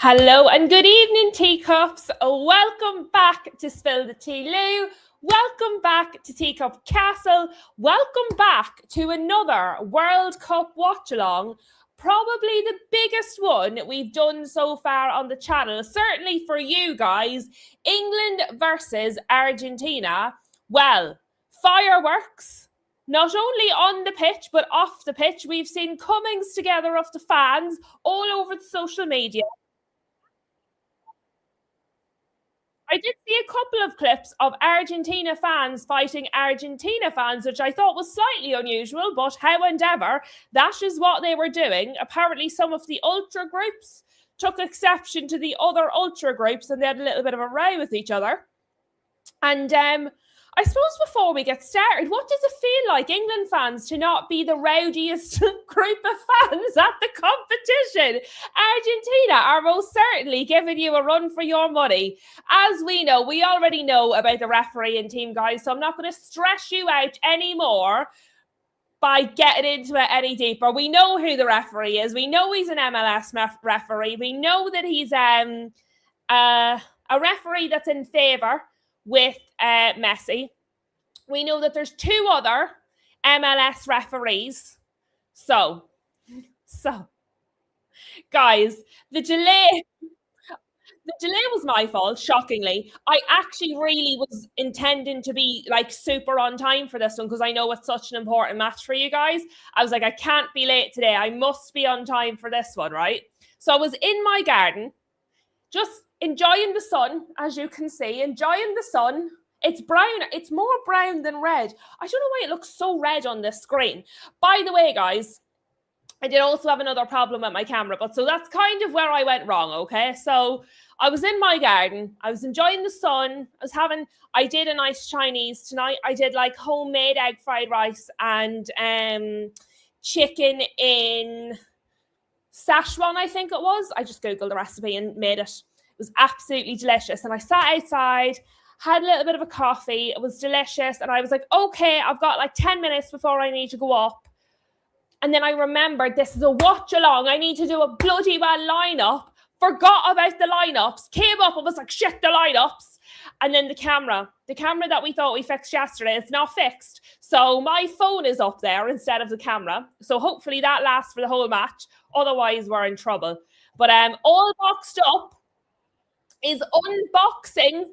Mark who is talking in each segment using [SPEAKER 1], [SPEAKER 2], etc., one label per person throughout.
[SPEAKER 1] Hello and good evening, teacups. Welcome back to Spill the Tea Lou. Welcome back to Teacup Castle. Welcome back to another World Cup watch-along. Probably the biggest one we've done so far on the channel. Certainly for you guys. England versus Argentina. Well, fireworks. Not only on the pitch, but off the pitch. We've seen comings together of the fans all over the social media. I did see a couple of clips of Argentina fans fighting Argentina fans, which I thought was slightly unusual, but how and ever, that is what they were doing. Apparently, some of the ultra groups took exception to the other ultra groups and they had a little bit of a row with each other. And I suppose before we get started, what does it feel like, England fans, to not be the rowdiest group of fans at the competition? Argentina are most certainly giving you a run for your money. As we know, we already know about the refereeing team, guys, so I'm not going to stress you out anymore by getting into it any deeper. We know who the referee is. We know he's an MLS referee. We know that he's a referee that's in favour with Messi. We know that there's two other MLS referees. So, guys, the delay was my fault, shockingly. I actually really was intending to be like super on time for this one because I know it's such an important match for you guys. I was like, I can't be late today. I must be on time for this one, right? So I was in my garden, just enjoying the sun, as you can see, enjoying the sun. It's brown. It's more brown than red. I don't know why it looks so red on this screen. By the way, guys, I did also have another problem with my camera, but so that's kind of where I went wrong, okay? So I was in my garden. I was enjoying the sun. I did a nice Chinese tonight. I did like homemade egg fried rice and chicken in Szechuan, I think it was. I just Googled the recipe and made it. It was absolutely delicious. And I sat outside, had a little bit of a coffee. It was delicious. And I was like, okay, I've got like 10 minutes before I need to go up. And then I remembered this is a watch along. I need to do a bloody well lineup. Forgot about the lineups. Came up and was like, shit, the lineups. And then the camera that we thought we fixed yesterday, it's not fixed. So my phone is up there instead of the camera. So hopefully that lasts for the whole match. Otherwise, we're in trouble. But all boxed up is unboxing,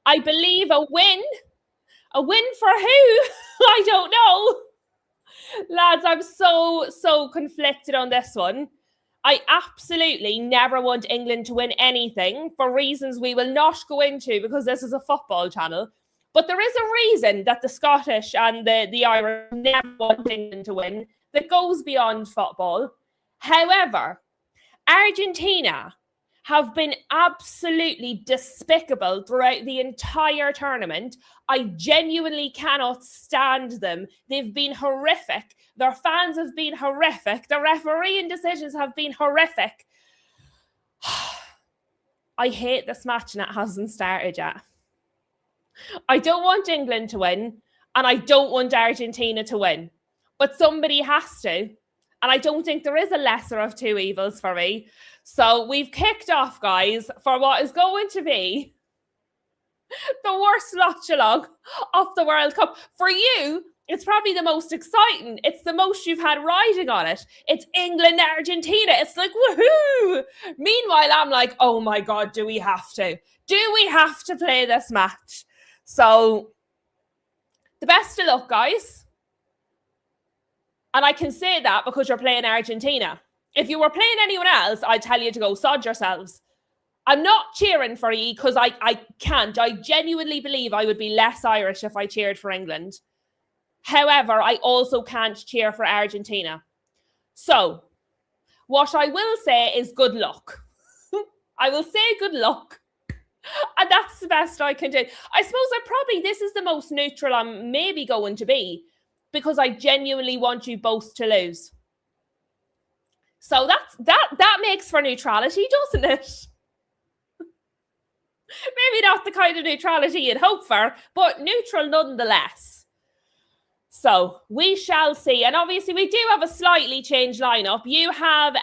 [SPEAKER 1] I believe, a win. A win for who? I don't know. Lads, I'm so conflicted on this one. I absolutely never want England to win anything for reasons we will not go into because this is a football channel. But there is a reason that the Scottish and the Irish never want England to win that goes beyond football. However, Argentina have been absolutely despicable throughout the entire tournament. I genuinely cannot stand them. They've been horrific. Their fans have been horrific. The refereeing decisions have been horrific. I hate this match and it hasn't started yet. I don't want England to win and I don't want Argentina to win. But somebody has to. And I don't think there is a lesser of two evils for me. So we've kicked off, guys, for what is going to be the worst watch-along of the World Cup. For you, it's probably the most exciting. It's the most you've had riding on it. It's England, Argentina. It's like, woohoo! Meanwhile, I'm like, oh my God, do we have to? Do we have to play this match? So the best of luck, guys. And I can say that because you're playing Argentina. If you were playing anyone else, I'd tell you to go sod yourselves. I'm not cheering for you because I can't. I genuinely believe I would be less Irish if I cheered for England. However, I also can't cheer for Argentina. So, what I will say is good luck. I will say good luck. And that's the best I can do. I suppose this is the most neutral I'm maybe going to be because I genuinely want you both to lose. So that makes for neutrality, doesn't it? Maybe not the kind of neutrality you'd hope for, but neutral nonetheless. So we shall see. And obviously we do have a slightly changed lineup. You have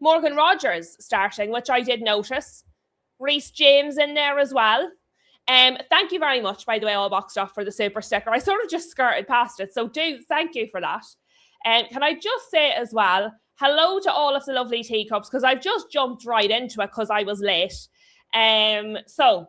[SPEAKER 1] Morgan Rogers starting, which I did notice. Reece James in there as well. Thank you very much, by the way, All Boxed Off, for the super sticker. I sort of just skirted past it, so thank you for that. Can I just say as well, hello to all of the lovely teacups, because I've just jumped right into it because I was late. So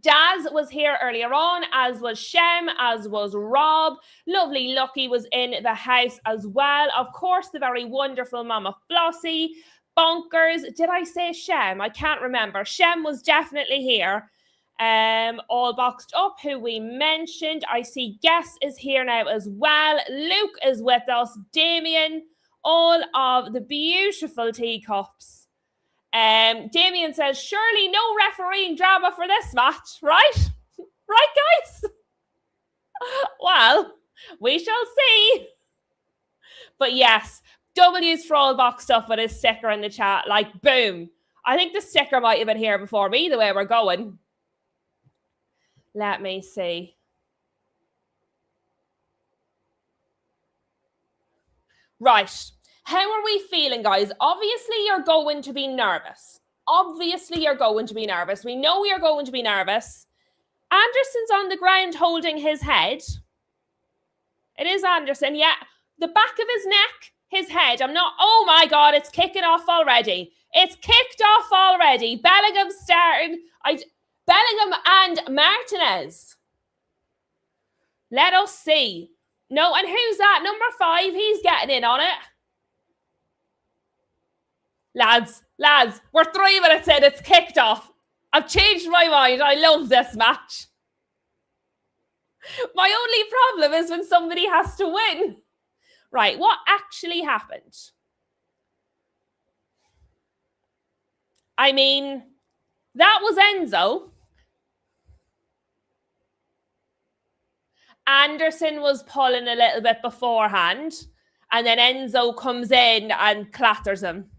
[SPEAKER 1] Daz was here earlier on, as was Shem, as was Rob. Lovely Lucky was in the house as well. Of course, the very wonderful Mama Flossie. Bonkers. Did I say Shem? I can't remember. Shem was definitely here. All Boxed Up, who we mentioned. I see Guess is here now as well. Luke is with us. Damien. All of the beautiful teacups. Damien says, surely no refereeing drama for this match, right? Right, guys? Well, we shall see. But yes, W's for All Boxed Up with his sticker in the chat. Like, boom. I think the sticker might have been here before me, the way we're going. Let me see. Right. How are we feeling, guys? Obviously, you're going to be nervous. Obviously, you're going to be nervous. We know you're going to be nervous. Anderson's on the ground holding his head. It is Anderson, yeah. The back of his neck, his head. I'm not... Oh, my God, it's kicking off already. It's kicked off already. Bellingham starting. Bellingham and Martinez. Let us see. No, and who's that? Number 5, he's getting in on it. Lads, we're 3 minutes in. It's kicked off. I've changed my mind. I love this match. My only problem is when somebody has to win. Right, what actually happened? I mean, that was Enzo. Anderson was pulling a little bit beforehand, and then Enzo comes in and clatters him.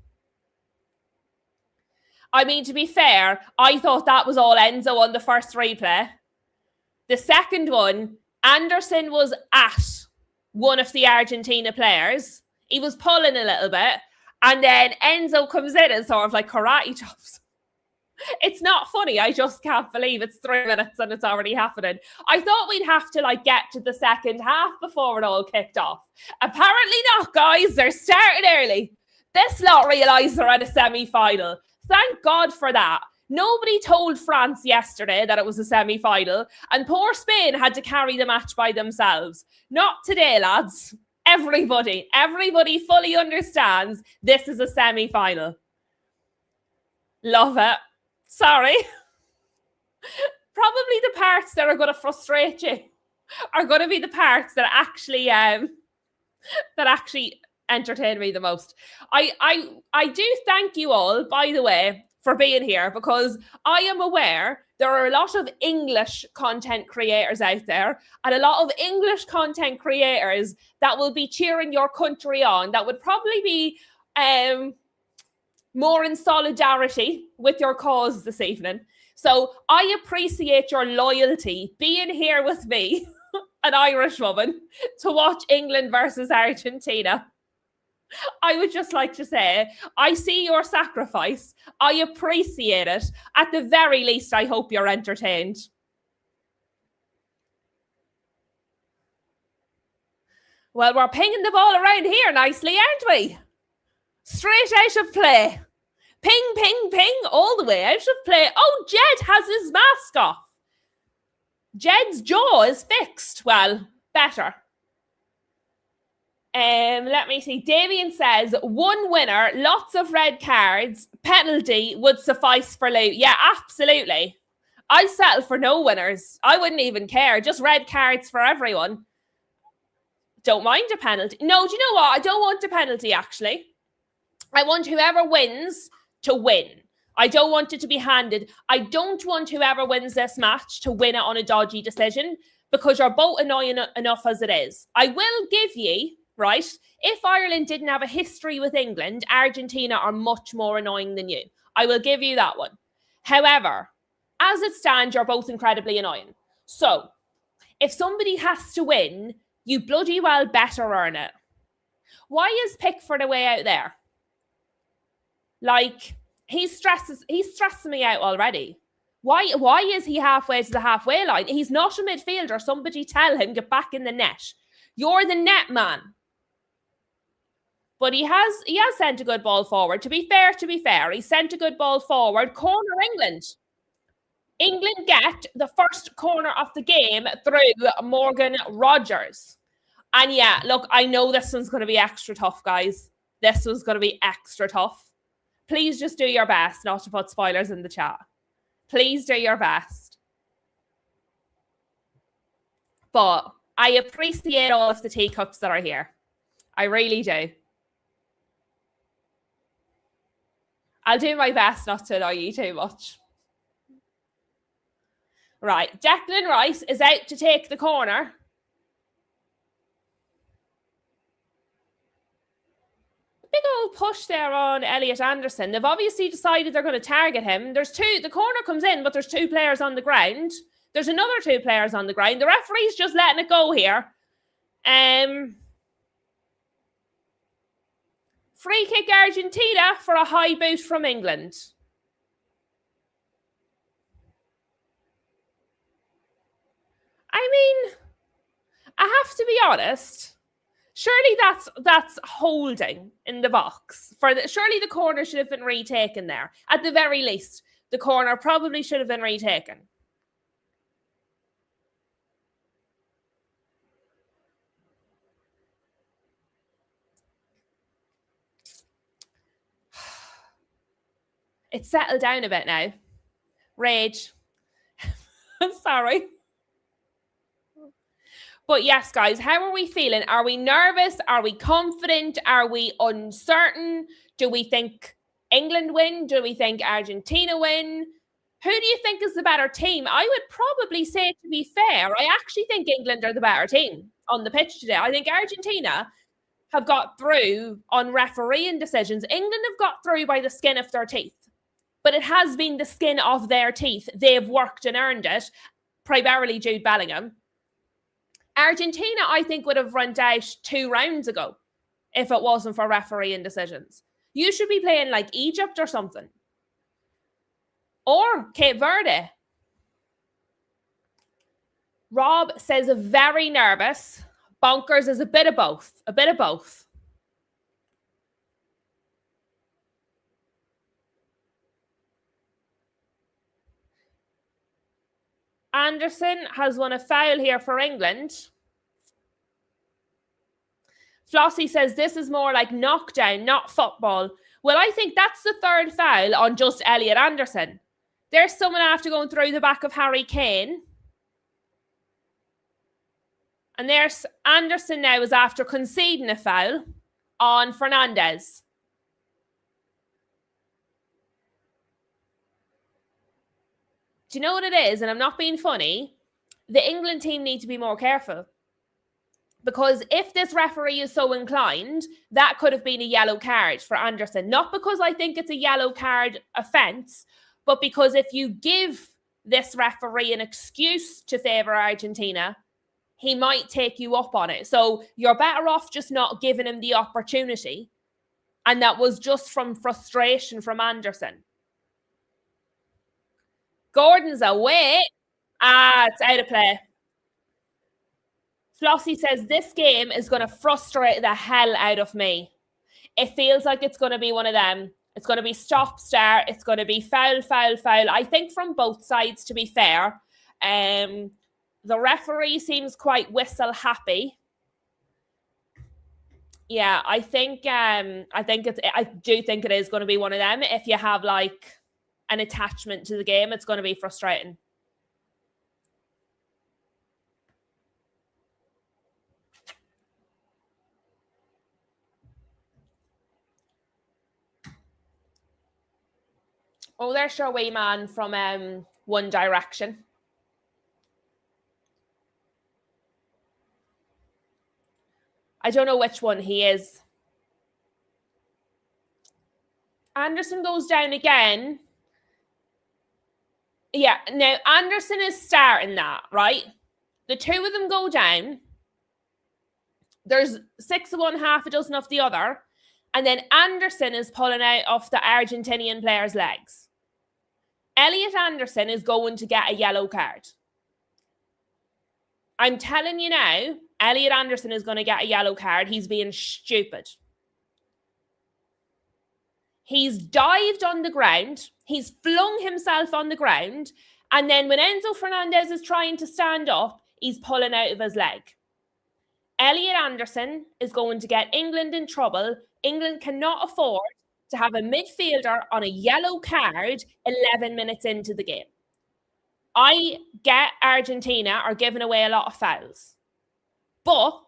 [SPEAKER 1] I mean, to be fair, I thought that was all Enzo on the first replay. The second one, Anderson was at one of the Argentina players. He was pulling a little bit, and then Enzo comes in and sort of like karate chops. It's not funny. I just can't believe it's 3 minutes and it's already happening. I thought we'd have to like get to the second half before it all kicked off. Apparently not, guys. They're starting early. This lot realised they're at a semi-final. Thank God for that. Nobody told France yesterday that it was a semi-final, and poor Spain had to carry the match by themselves. Not today, lads. Everybody fully understands this is a semi-final. Love it. Sorry. Probably the parts that are going to frustrate you are going to be the parts that actually entertain me the most. I do thank you all, by the way, for being here, because I am aware there are a lot of English content creators out there, and a lot of English content creators that will be cheering your country on, that would probably be more in solidarity with your cause this evening. So I appreciate your loyalty being here with me, an Irish woman, to watch England versus Argentina. I would just like to say, I see your sacrifice. I appreciate it. At the very least, I hope you're entertained. Well, we're pinging the ball around here nicely, aren't we? Straight out of play. Ping, ping, ping, all the way out of play. Oh, Jed has his mask off. Jed's jaw is fixed. Well, better. Let me see. Damien says, one winner, lots of red cards, penalty would suffice for Lou. Yeah, absolutely. I settle for no winners. I wouldn't even care. Just red cards for everyone. Don't mind a penalty. No, do you know what? I don't want a penalty, actually. I want whoever wins to win. I don't want it to be handed. I don't want whoever wins this match to win it on a dodgy decision, because you're both annoying enough as it is. I will give you, right, if Ireland didn't have a history with England, Argentina are much more annoying than you. I will give you that one. However, as it stands, you're both incredibly annoying. So, if somebody has to win, you bloody well better earn it. Why is Pickford away out there? Like, he's stressing me out already. Why is he halfway to the halfway line? He's not a midfielder. Somebody tell him, get back in the net. You're the net man. But he has sent a good ball forward. To be fair, he sent a good ball forward. Corner England. England get the first corner of the game through Morgan Rogers. And yeah, look, I know this one's going to be extra tough, guys. This one's going to be extra tough. Please just do your best not to put spoilers in the chat. Please do your best. But I appreciate all of the teacups that are here. I really do. I'll do my best not to annoy you too much. Right, Declan Rice is out to take the corner. Big old push there on Elliot Anderson. They've obviously decided they're going to target him. The corner comes in, but there's 2 players on the ground. There's another 2 players on the ground. The referee's just letting it go here. Free kick Argentina for a high boot from England. I mean, I have to be honest. Surely that's holding in the box. Surely the corner should have been retaken there. At the very least, the corner probably should have been retaken. It's settled down a bit now. Rage. I'm sorry. But yes, guys, how are we feeling? Are we nervous? Are we confident? Are we uncertain? Do we think England win? Do we think Argentina win? Who do you think is the better team? I would probably say, to be fair, I actually think England are the better team on the pitch today. I think Argentina have got through on refereeing decisions. England have got through by the skin of their teeth. But it has been the skin of their teeth. They've worked and earned it, primarily Jude Bellingham. Argentina, I think, would have run out 2 rounds ago if it wasn't for refereeing decisions. You should be playing like Egypt or something. Or Cape Verde. Rob says very nervous. Bonkers is a bit of both. A bit of both. Anderson has won a foul here for England. Flossie says this is more like knockdown, not football. Well, I think that's the 3rd foul on just Elliot Anderson. There's someone after going through the back of Harry Kane. And there's Anderson now is after conceding a foul on Fernandez. Do you know what it is? And I'm not being funny. The England team need to be more careful. Because if this referee is so inclined, that could have been a yellow card for Anderson. Not because I think it's a yellow card offence, but because if you give this referee an excuse to favour Argentina, he might take you up on it. So you're better off just not giving him the opportunity. And that was just from frustration from Anderson. Gordon's away. It's out of play. Flossie says this game is going to frustrate the hell out of me. It feels like it's going to be one of them. It's going to be stop-start. It's going to be foul, foul, foul. I think from both sides, to be fair. The referee seems quite whistle happy. Yeah, I do think it is going to be one of them. If you have like an attachment to the game, it's going to be frustrating. Oh, there's your wee man from One Direction. I don't know which one he is. Anderson goes down again. Yeah, now Anderson is starting that, right? The 2 of them go down. There's 6 of one, half a dozen of the other. And then Anderson is pulling out of the Argentinian player's legs. Elliot Anderson is going to get a yellow card. I'm telling you now, Elliot Anderson is going to get a yellow card. He's being stupid. He's dived on the ground. He's flung himself on the ground. And then when Enzo Fernandez is trying to stand up, he's pulling out of his leg. Elliot Anderson is going to get England in trouble. England cannot afford to have a midfielder on a yellow card 11 minutes into the game. I get Argentina are giving away a lot of fouls. But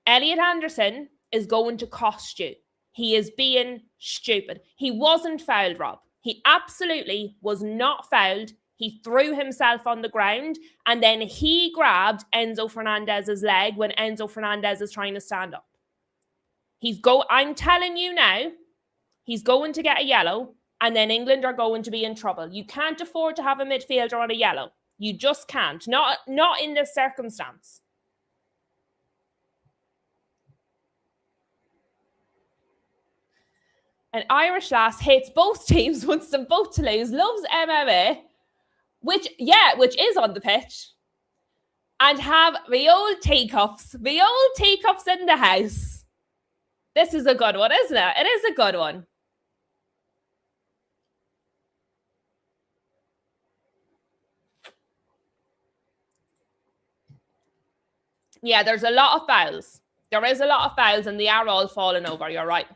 [SPEAKER 1] Elliot Anderson is going to cost you. He is being stupid. He wasn't fouled, Rob. He absolutely was not fouled. He threw himself on the ground and then he grabbed Enzo Fernandez's leg when Enzo Fernandez is trying to stand up. I'm telling you now, he's going to get a yellow and then England are going to be in trouble. You can't afford to have a midfielder on a yellow. You just can't. Not in this circumstance. An Irish lass hates both teams, wants them both to lose, loves MMA, which is on the pitch, and have the old teacups in the house. This is a good one, isn't it? It is a good one. Yeah, there's a lot of fouls. There is a lot of fouls and they are all falling over. You're right.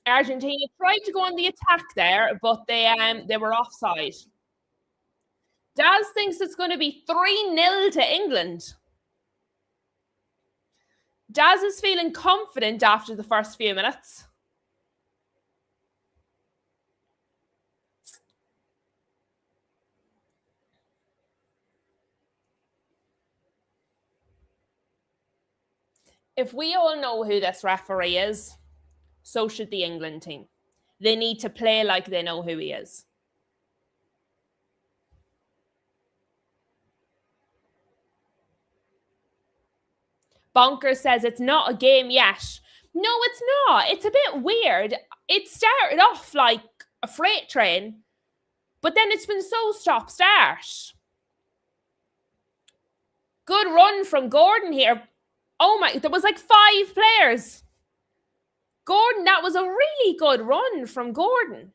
[SPEAKER 1] Argentina tried to go on the attack there, but they were offside. Daz thinks it's going to be 3-0 to England. Daz is feeling confident after the first few minutes. If we all know who this referee is, so should the England team. They need to play like they know who he is. Bonkers says it's not a game yet. No, it's not. It's a bit weird. It started off like a freight train, but then it's been so stop-start. Good run from Gordon here. Oh my, there was like 5 players. Gordon, that was a really good run from Gordon.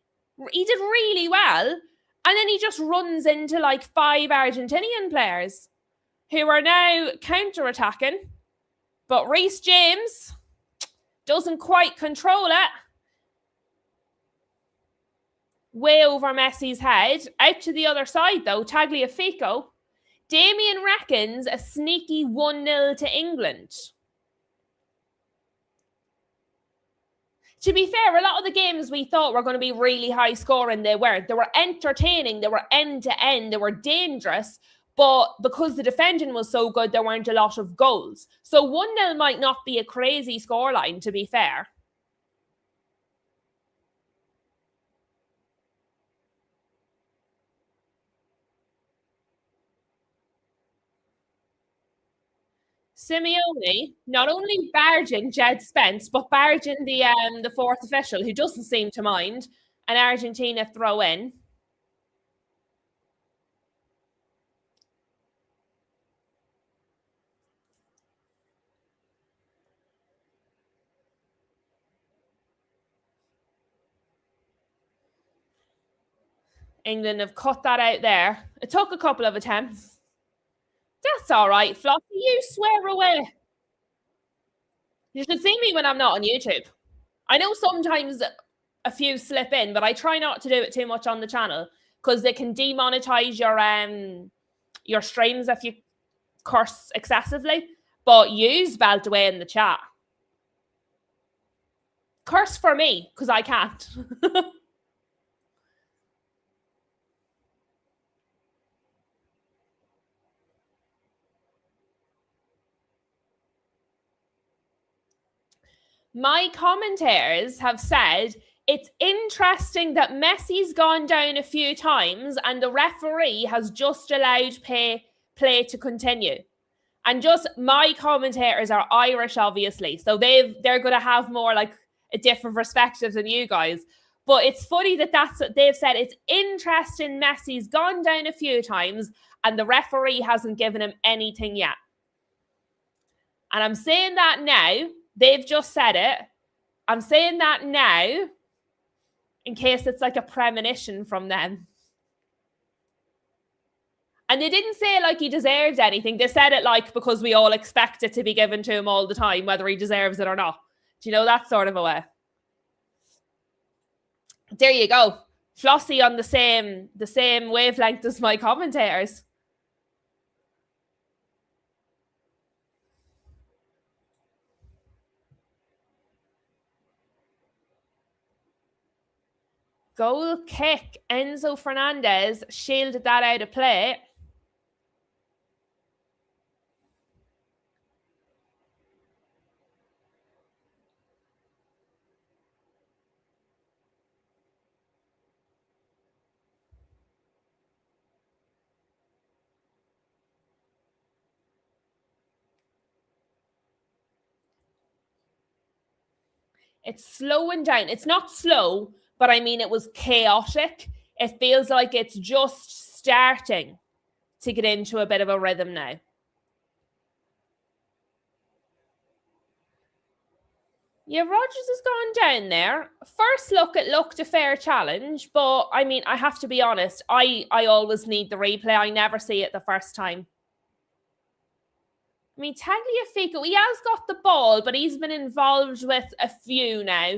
[SPEAKER 1] He did really well. And then he just runs into like 5 Argentinian players who are now counter-attacking. But Reece James doesn't quite control it. Way over Messi's head. Out to the other side though, Tagliafico. Damien reckons a sneaky 1-0 to England. To be fair, a lot of the games we thought were going to be really high scoring, they weren't. They were entertaining, they were end to end, they were dangerous, but because the defending was so good, there weren't a lot of goals. So 1-0 might not be a crazy scoreline, to be fair. Simeone not only barging Jed Spence, but barging the fourth official, who doesn't seem to mind, an Argentina throw in. England have cut that out there. It took a couple of attempts. That's all right, Floppy. You swear away. You should see me when I'm not on YouTube. I know sometimes a few slip in, but I try not to do it too much on the channel because they can demonetize your streams if you curse excessively. But use belt away in the chat. Curse for me because I can't. My commenters have said it's interesting that Messi's gone down a few times and the referee has just allowed play to continue. And just my commentators are Irish, obviously. So they're going to have more like a different perspective than you guys. But it's funny that's what they've said. It's interesting Messi's gone down a few times and the referee hasn't given him anything yet. And I'm saying that now. They've just said it. I'm saying that now in case it's like a premonition from them. And they didn't say like he deserved anything. They said it like because we all expect it to be given to him all the time, whether he deserves it or not. Do you know, that sort of a way? There you go. Flossie on the same wavelength as my commentators. Goal kick. Enzo Fernandez shielded that out of play. It's slowing down. It's not slow, but I mean, it was chaotic. It feels like it's just starting to get into a bit of a rhythm now. Yeah, Rogers has gone down there. First look, it looked a fair challenge, but I mean, I have to be honest. I always need the replay. I never see it the first time. I mean, Tagliafico, he has got the ball, but he's been involved with a few now.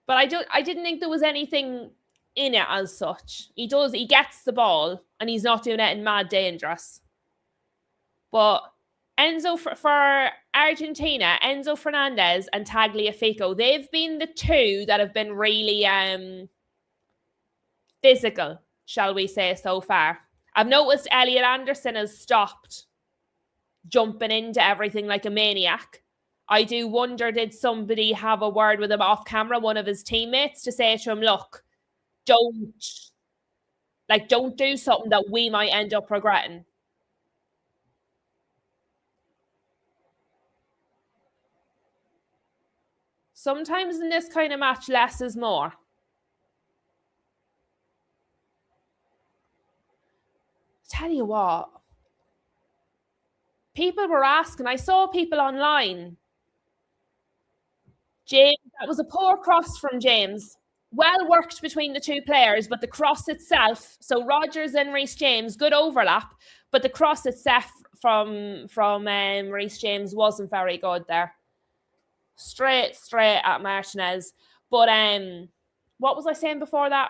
[SPEAKER 1] But I didn't think there was anything in it as such. He gets the ball, and he's not doing it in mad dangerous. But Enzo for Argentina, Enzo Fernandez and Tagliafico, they've been the two that have been really physical, shall we say, so far. I've noticed Elliot Anderson has stopped jumping into everything like a maniac. I do wonder, did somebody have a word with him off camera, one of his teammates, to say to him, look, don't do something that we might end up regretting. Sometimes in this kind of match, less is more. Tell you what, people were asking, I saw people online. James, that was a poor cross from James. Well worked between the two players, but the cross itself, so Rogers and Reece James, good overlap, but the cross itself from Reece James wasn't very good there. Straight at Martinez. But what was I saying before that?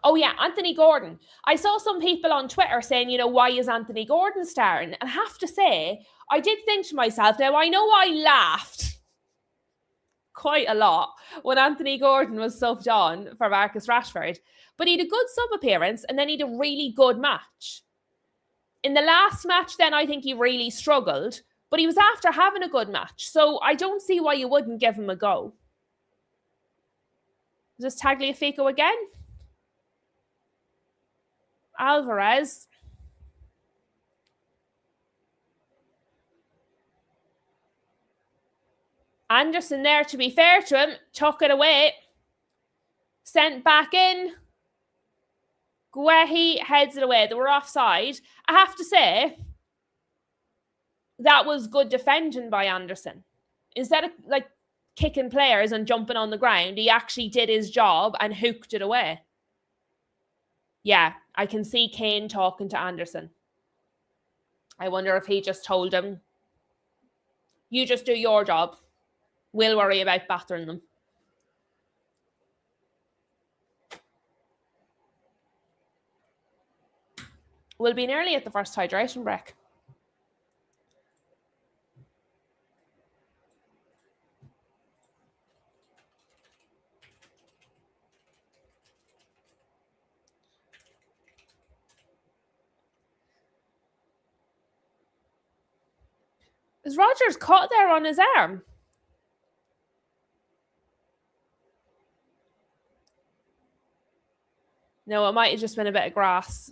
[SPEAKER 1] Oh yeah, Anthony Gordon. I saw some people on Twitter saying, why is Anthony Gordon starting? And I have to say, I did think to myself, now I know I laughed quite a lot when Anthony Gordon was subbed on for Marcus Rashford, but he had a good sub appearance and then he had a really good match. In the last match then, I think he really struggled, but he was after having a good match. So I don't see why you wouldn't give him a go. Is this Tagliafico again? Alvarez. Anderson there, to be fair to him, took it away. Sent back in. Guehi heads it away. They were offside. I have to say, that was good defending by Anderson. Instead of kicking players and jumping on the ground, he actually did his job and hooked it away. Yeah, I can see Kane talking to Anderson. I wonder if he just told him, you just do your job. We'll worry about battering them. We'll be nearly at the first hydration break. Is Rogers caught there on his arm? No, it might have just been a bit of grass.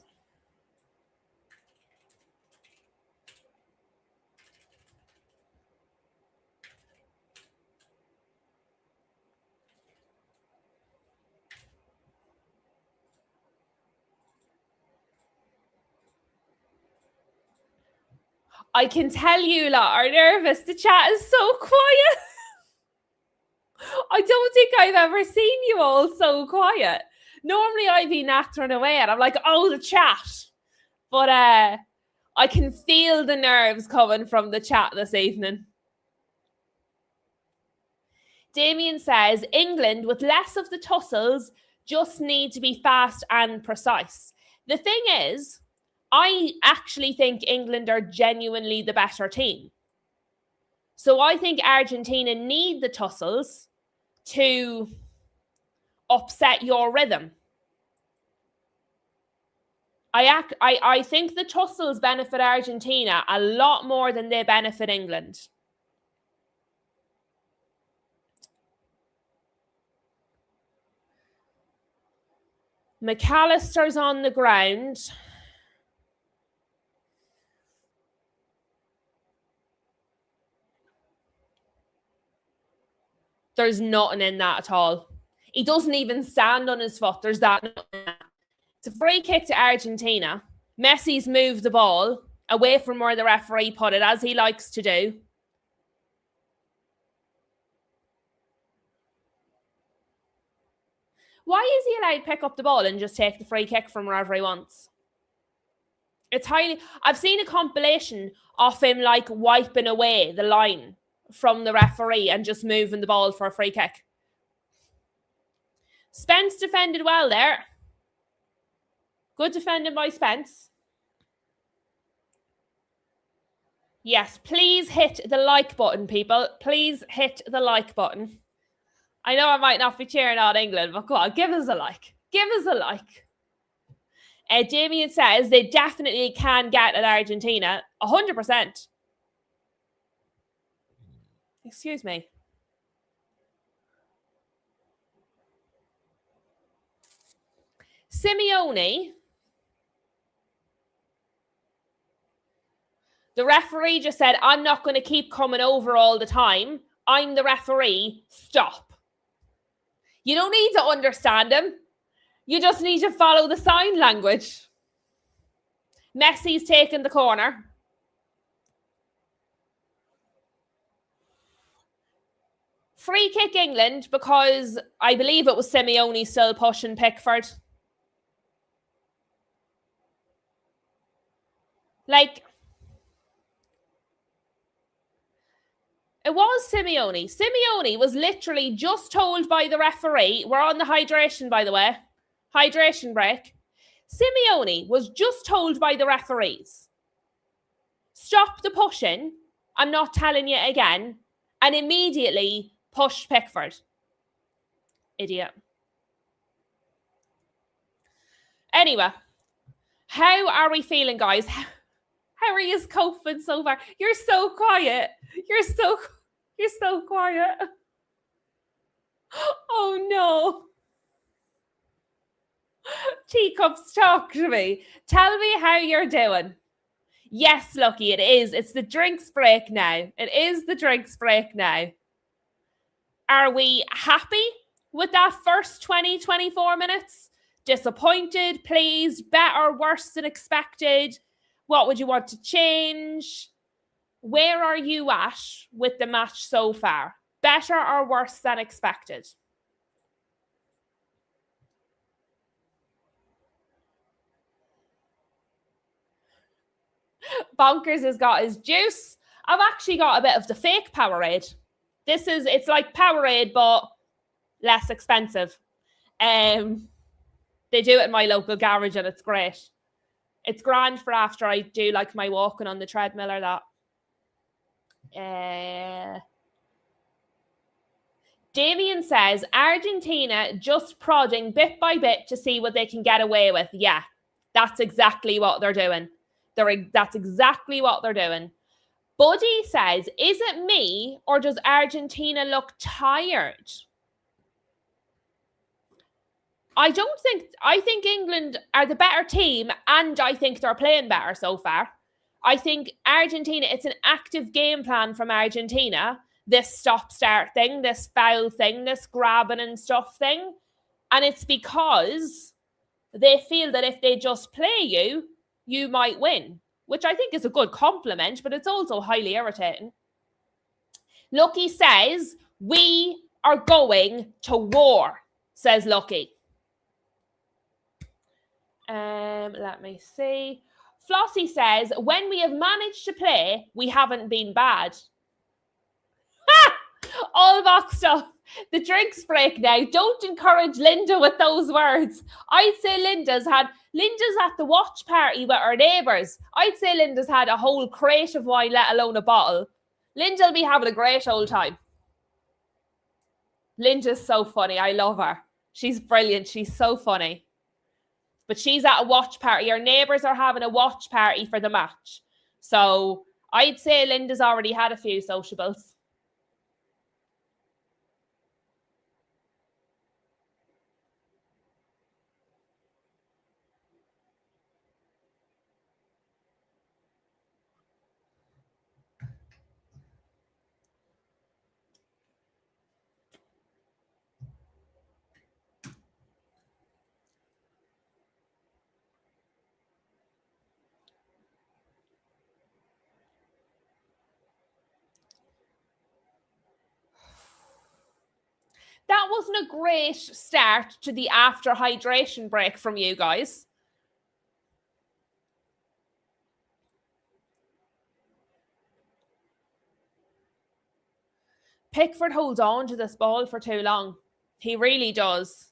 [SPEAKER 1] I can tell you lot are nervous. The chat is so quiet. I don't think I've ever seen you all so quiet. Normally I'd be nattering away and I'm like, oh, the chat. But I can feel the nerves coming from the chat this evening. Damien says, England, with less of the tussles, just need to be fast and precise. The thing is, I actually think England are genuinely the better team. So I think Argentina need the tussles to upset your rhythm. I think the tussles benefit Argentina a lot more than they benefit England. McAllister's on the ground. There's nothing in that at all. He doesn't even stand on his foot. There's that. It's a free kick to Argentina. Messi's moved the ball away from where the referee put it, as he likes to do. Why is he allowed to pick up the ball and just take the free kick from wherever he wants? It's highly... I've seen a compilation of him like wiping away the line from the referee and just moving the ball for a free kick. Spence defended well there. Good defending by Spence. Yes, please hit the like button, people. Please hit the like button. I know I might not be cheering on England, but go on, give us a like. Give us a like. Damien says they definitely can get at Argentina. 100%. Excuse me. Simeone. The referee just said, I'm not going to keep coming over all the time. I'm the referee. Stop. You don't need to understand him. You just need to follow the sign language. Messi's taken the corner. Free kick England because I believe it was Simeone still pushing Pickford. Like, it was Simeone. Simeone was literally just told by the referee, we're on the hydration, by the way, hydration break. Simeone was just told by the referees, stop the pushing, I'm not telling you again, and immediately pushed Pickford. Idiot. Anyway, how are we feeling, guys? How are you coping so far? You're so quiet. You're so quiet. Oh no. Teacups, talk to me. Tell me how you're doing. Yes, Lucky, it is. It's the drinks break now. It is the drinks break now. Are we happy with that first 20-24 minutes? Disappointed, pleased, better, worse than expected? What would you want to change? Where are you at with the match so far? Better or worse than expected? Bonkers has got his juice. I've actually got a bit of the fake Powerade. It's like Powerade, but less expensive. They do it in my local garage and it's great. It's grand for after I do like my walking on the treadmill or that. Damien says, Argentina just prodding bit by bit to see what they can get away with. Yeah, that's exactly what they're doing. That's exactly what they're doing. Buddy says, is it me or does Argentina look tired? I think England are the better team, and I think they're playing better so far. I think Argentina, it's an active game plan from Argentina, this stop-start thing, this foul thing, this grabbing and stuff thing. And it's because they feel that if they just play you, you might win, which I think is a good compliment, but it's also highly irritating. Lucky says, we are going to war, says Lucky. Let me see. Flossie says, when we have managed to play, we haven't been bad. Ha! All boxed up. The drinks break now. Don't encourage Linda with those words. I'd say Linda's at the watch party with her neighbours. I'd say Linda's had a whole crate of wine, let alone a bottle. Linda'll be having a great old time. Linda's so funny. I love her. She's brilliant. She's so funny. But she's at a watch party. Her neighbours are having a watch party for the match. So I'd say Linda's already had a few sociables. That wasn't a great start to the after hydration break from you guys. Pickford holds on to this ball for too long. He really does.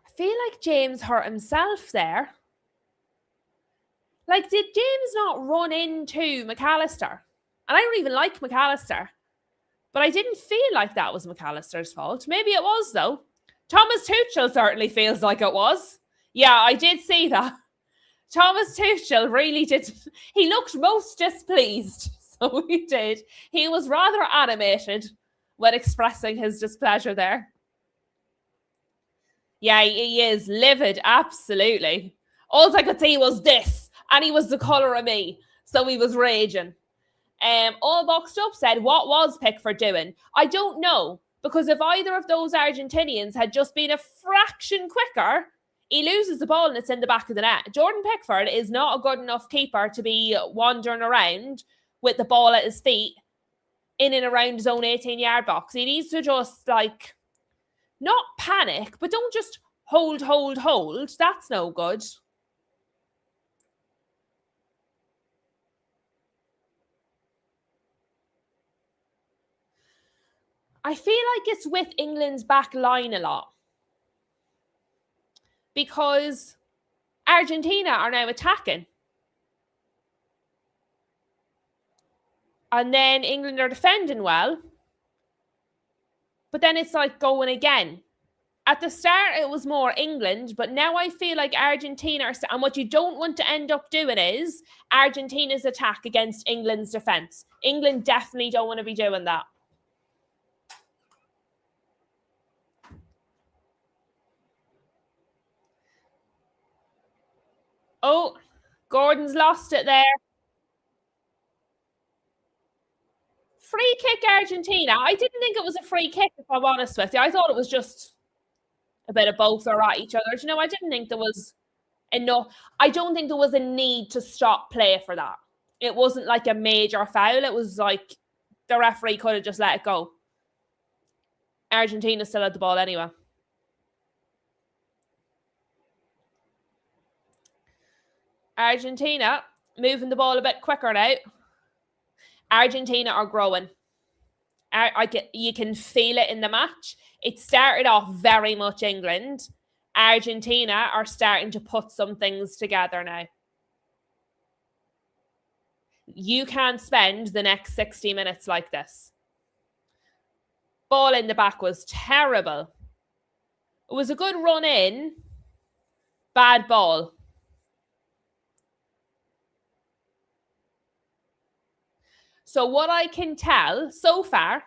[SPEAKER 1] I feel like James hurt himself there. Like, did James not run into McAllister? And I don't even like McAllister. But I didn't feel like that was McAllister's fault. Maybe it was, though. Thomas Tuchel certainly feels like it was. Yeah, I did see that. Thomas Tuchel really did. He looked most displeased. So he did. He was rather animated when expressing his displeasure there. Yeah, he is livid, absolutely. All I could see was this, and he was the colour of me. So he was raging. All Boxed Up said, what was Pickford doing? I don't know, because if either of those Argentinians had just been a fraction quicker, he loses the ball and it's in the back of the net. Jordan Pickford is not a good enough keeper to be wandering around with the ball at his feet in and around his own 18-yard box. He needs to just, like, not panic, but don't just hold. That's no good. I feel like it's with England's back line a lot. Because Argentina are now attacking. And then England are defending well. But then it's like going again. At the start, it was more England, but now I feel like Argentina are... And what you don't want to end up doing is Argentina's attack against England's defence. England definitely don't want to be doing that. Oh, Gordon's lost it there. Free kick Argentina. I didn't think it was a free kick, if I'm honest with you. I thought it was just a bit of both are at each other. You know, I didn't think there was enough. I don't think there was a need to stop play for that. It wasn't like a major foul. It was like the referee could have just let it go. Argentina still had the ball anyway. Argentina moving the ball a bit quicker now. Argentina are growing. You can feel it in the match. It started off very much England. Argentina are starting to put some things together now. You can't spend the next 60 minutes like this. Ball in the back was terrible. It was a good run in. Bad ball. So what I can tell so far,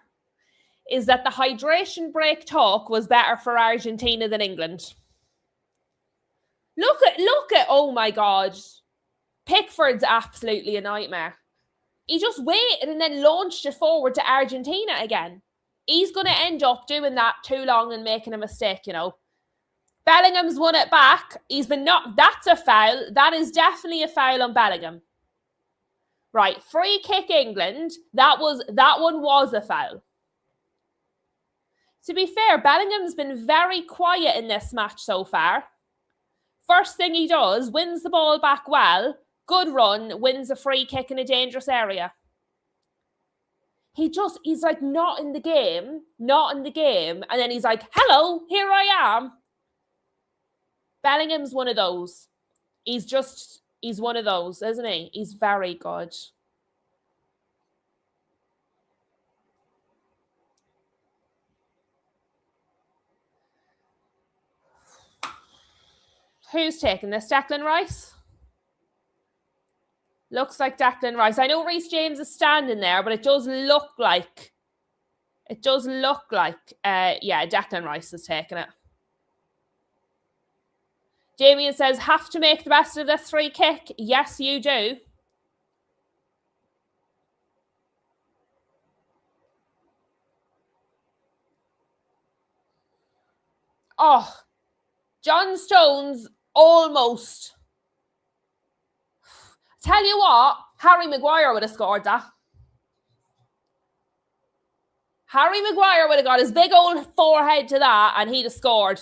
[SPEAKER 1] is that the hydration break talk was better for Argentina than England. Look at, oh my God. Pickford's absolutely a nightmare. He just waited and then launched it forward to Argentina again. He's going to end up doing that too long and making a mistake, you know. Bellingham's won it back. He's been knocked. That's a foul. That is definitely a foul on Bellingham. Right, free kick England. That one was a foul. To be fair, Bellingham's been very quiet in this match so far. First thing he does, wins the ball back well, good run, wins a free kick in a dangerous area. He's like not in the game, and then he's like, hello, here I am. Bellingham's one of those. He's one of those, isn't he? He's very good. Who's taking this? Declan Rice? Looks like Declan Rice. I know Reece James is standing there, but it does look like, yeah, Declan Rice is taking it. Damien says, have to make the best of this free kick. Yes, you do. Oh, John Stones almost. Tell you what, Harry Maguire would have scored that. Harry Maguire would have got his big old forehead to that and he'd have scored.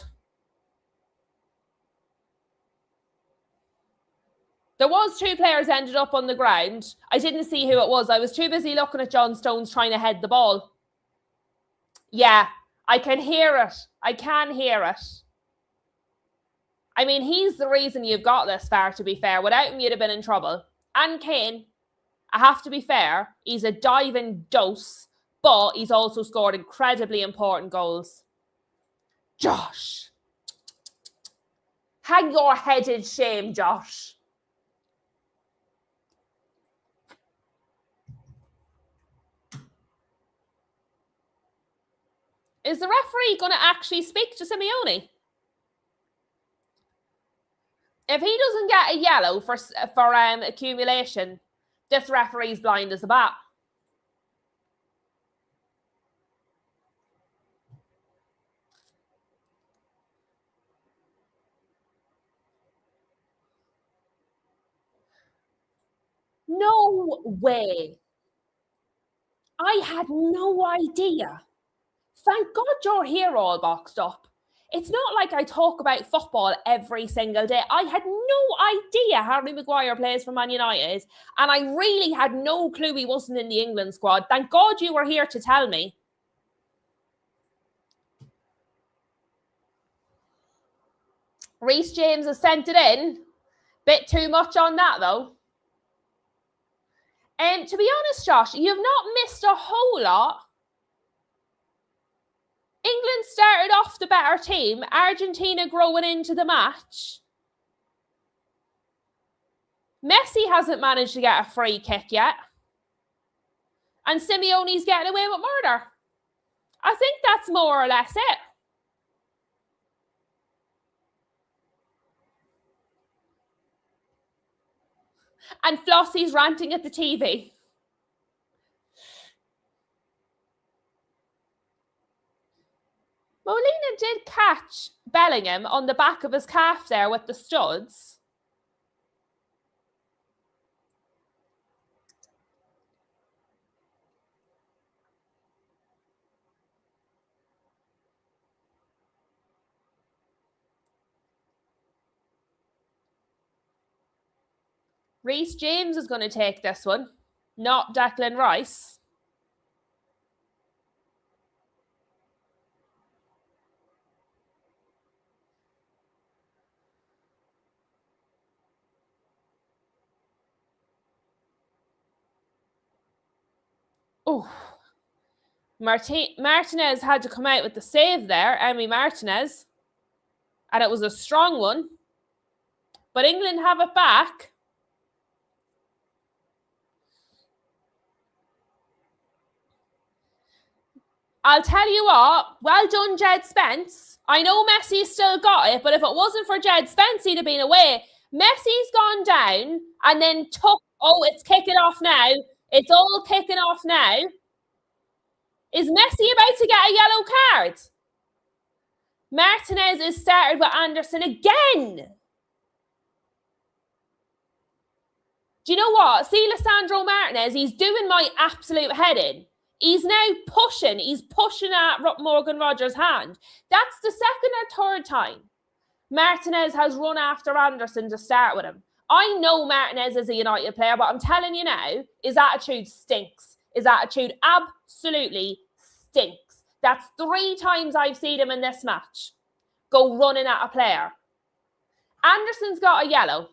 [SPEAKER 1] There was 2 players ended up on the ground. I didn't see who it was. I was too busy looking at John Stones trying to head the ball. Yeah, I can hear it. I can hear it. I mean, he's the reason you've got this far, to be fair. Without him, you'd have been in trouble. And Kane, I have to be fair, he's a diving dose, but he's also scored incredibly important goals. Josh. Hang your head in shame, Josh. Is the referee going to actually speak to Simeone? If he doesn't get a yellow for accumulation, this referee's blind as a bat. No way. I had no idea. Thank God you're here all boxed up. It's not like I talk about football every single day. I had no idea Harry Maguire plays for Man United, and I really had no clue he wasn't in the England squad. Thank God you were here to tell me. Reece James has sent it in. Bit too much on that, though. To be honest, Josh, you've not missed a whole lot. England started off the better team. Argentina growing into the match. Messi hasn't managed to get a free kick yet. And Simeone's getting away with murder. I think that's more or less it. And Flossie's ranting at the TV. Molina did catch Bellingham on the back of his calf there with the studs. Reece James is going to take this one, not Declan Rice. Oh, Martinez had to come out with the save there, Emi Martinez. And it was a strong one. But England have it back. I'll tell you what, well done, Jed Spence. I know Messi's still got it, but if it wasn't for Jed Spence, he'd have been away. Messi's gone down and then took, oh, it's kicking off now. It's all kicking off now. Is Messi about to get a yellow card? Martinez is started with Anderson again. Do you know what? See Lisandro Martinez, he's doing my absolute head in. He's now pushing. He's pushing at Morgan Rogers' hand. That's the second or third time Martinez has run after Anderson to start with him. I know Martinez is a United player, but I'm telling you now, his attitude stinks. His attitude absolutely stinks. That's 3 times I've seen him in this match go running at a player. Anderson's got a yellow.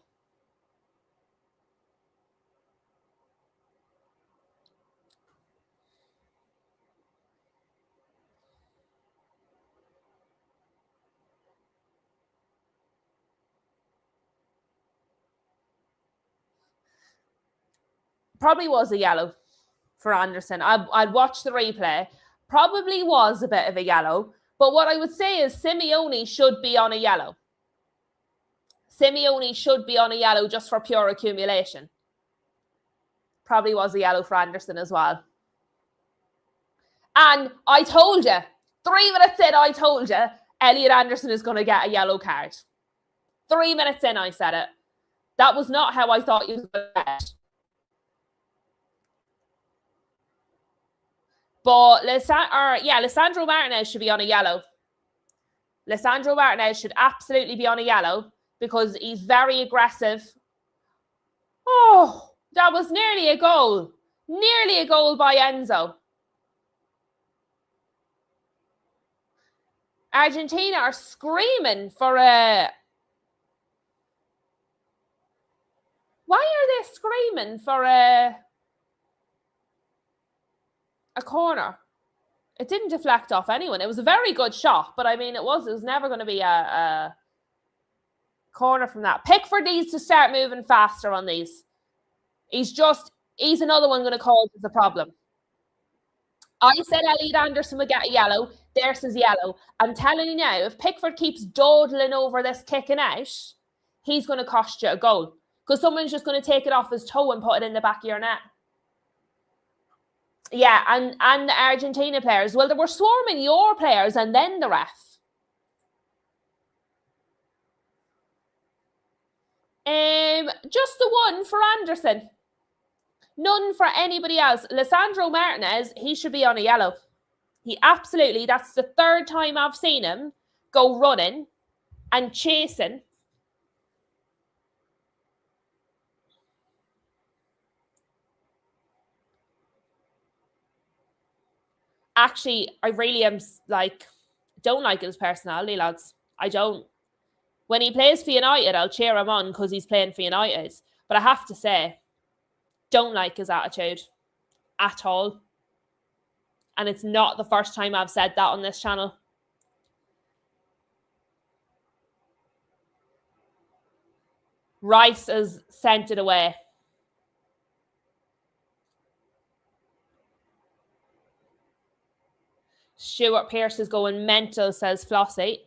[SPEAKER 1] Probably was a yellow for Anderson. I'd watch the replay. Probably was a bit of a yellow. But what I would say is Simeone should be on a yellow. Simeone should be on a yellow just for pure accumulation. Probably was a yellow for Anderson as well. And I told you, 3 minutes in, I told you, Elliot Anderson is going to get a yellow card. 3 minutes in, I said it. That was not how I thought you was going to get it. But Lisandro Martinez should be on a yellow. Lisandro Martinez should absolutely be on a yellow because he's very aggressive. Oh, that was nearly a goal. Nearly a goal by Enzo. Argentina are screaming for a... Why are they screaming for a corner? It didn't deflect off anyone. It was a very good shot, but I mean, it was never going to be a corner from that. Pickford needs to start moving faster on these. He's another one going to cause us a problem. I said Elliot Anderson would get a yellow. There's his yellow. I'm telling you now, if Pickford keeps dawdling over this kicking out, he's going to cost you a goal because someone's just going to take it off his toe and put it in the back of your net. Yeah, and the Argentina players. Well, they were swarming your players and then the ref. Just the one for Anderson. None for anybody else. Lisandro Martinez, he should be on a yellow. He absolutely, that's the 3rd time I've seen him go running and chasing. Actually, I really am don't like his personality, lads. I don't. When he plays for United, I'll cheer him on because he's playing for United. But I have to say, don't like his attitude at all. And it's not the first time I've said that on this channel. Rice has sent it away. Stuart Pearce is going mental, says Flossie.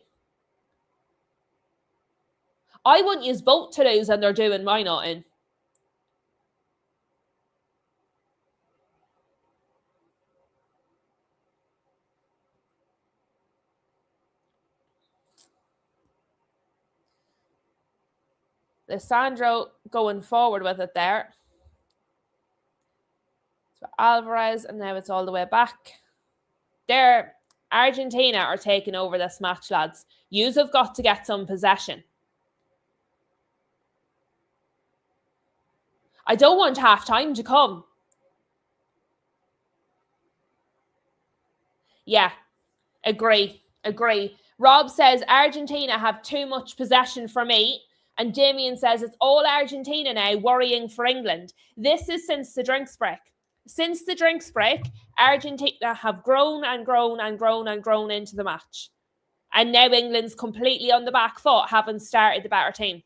[SPEAKER 1] I wouldn't use both to lose and they're doing my nothing. Lisandro going forward with it there. So Alvarez, and now it's all the way back. There, Argentina are taking over this match, lads. Yous have got to get some possession. I don't want half time to come. Yeah, agree. Rob says Argentina have too much possession for me. And Damien says it's all Argentina now, worrying for England. This is since the drinks break. Since the drinks break, Argentina have grown and grown and grown and grown into the match. And now England's completely on the back foot, having started the better team.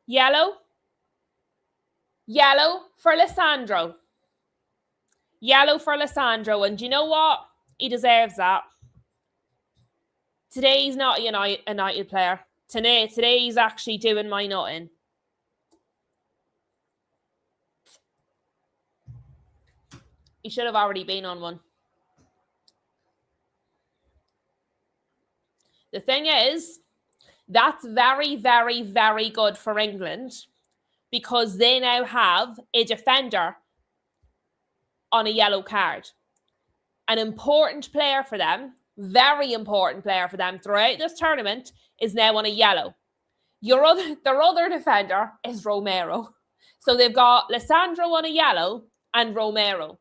[SPEAKER 1] Yellow. Yellow for Lissandro. Yellow for Lissandro. And do you know what? He deserves that. Today he's not a United player. Today he's actually doing my nutting. He should have already been on one. The thing is, that's very, very, very good for England because they now have a defender on a yellow card. An important player for them, very important player for them throughout this tournament is now on a yellow. Their other defender is Romero. So they've got Lissandro on a yellow and Romero.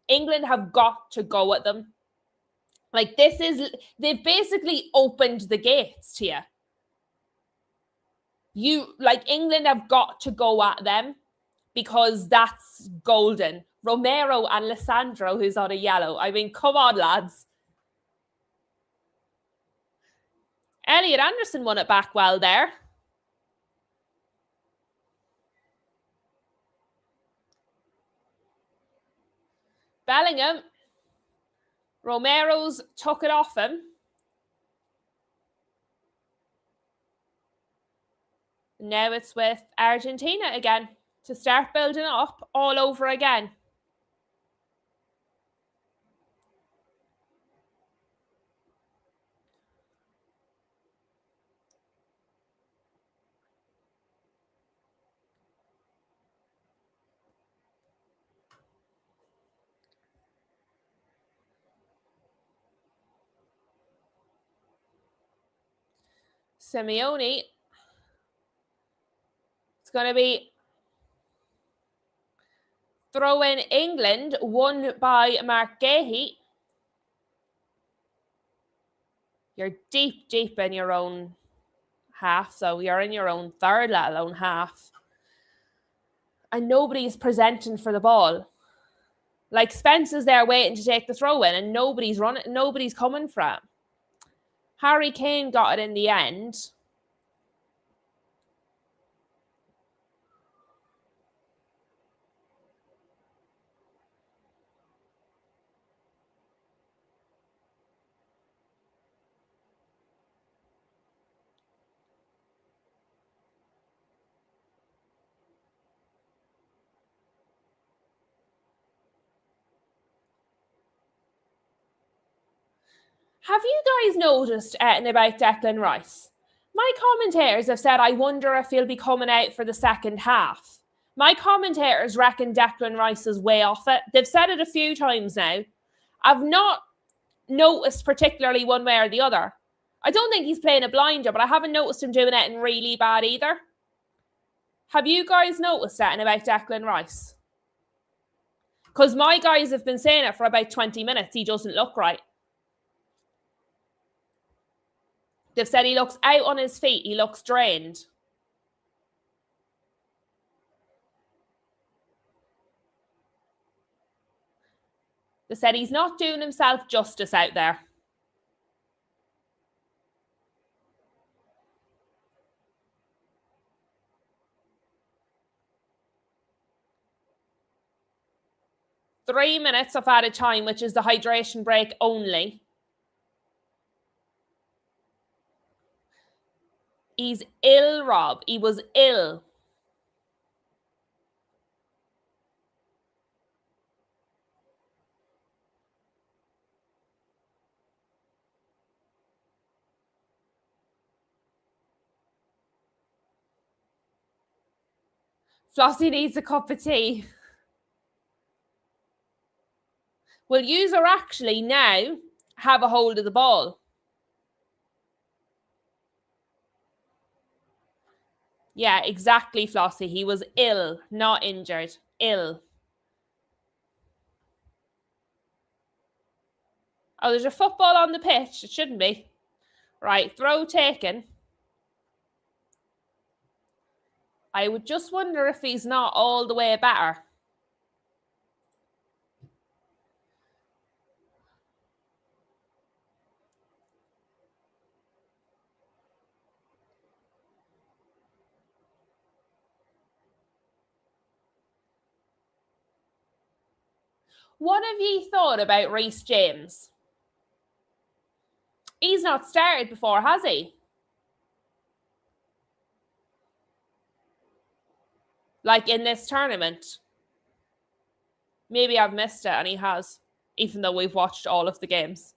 [SPEAKER 1] England have got to go at them. Like they've basically opened the gates to you. England have got to go at them because that's golden. Romero and Lissandro, who's on a yellow. I mean, come on, lads. Elliot Anderson won it back well there. Bellingham. Romero's took it off him. Now it's with Argentina again to start building up all over again. Simeone. It's going to be throw in England, won by Mark Gahey. You're deep, deep in your own half, so you're in your own third, let alone half. And nobody's presenting for the ball. Like Spence is there waiting to take the throw in, and nobody's coming for it. Harry Kane got it in the end. Have you guys noticed anything about Declan Rice? My commentators have said, I wonder if he'll be coming out for the second half. My commentators reckon Declan Rice is way off it. They've said it a few times now. I've not noticed particularly one way or the other. I don't think he's playing a blinder, but I haven't noticed him doing it in really bad either. Have you guys noticed anything about Declan Rice? Because my guys have been saying it for about 20 minutes. He doesn't look right. They've said he looks out on his feet. He looks drained. They said he's not doing himself justice out there. Three minutes of added time, which is the hydration break only. He's ill, Rob. He was ill. Flossie needs a cup of tea. Well, user actually now have a hold of the ball. Yeah, exactly, Flossie. He was ill, not injured. Ill. Oh, there's a football on the pitch. It shouldn't be. Right, throw taken. I would just wonder if he's not all the way better. What have ye thought about Reece James? He's not started before, has he? Like in this tournament. Maybe I've missed it and he has, even though we've watched all of the games.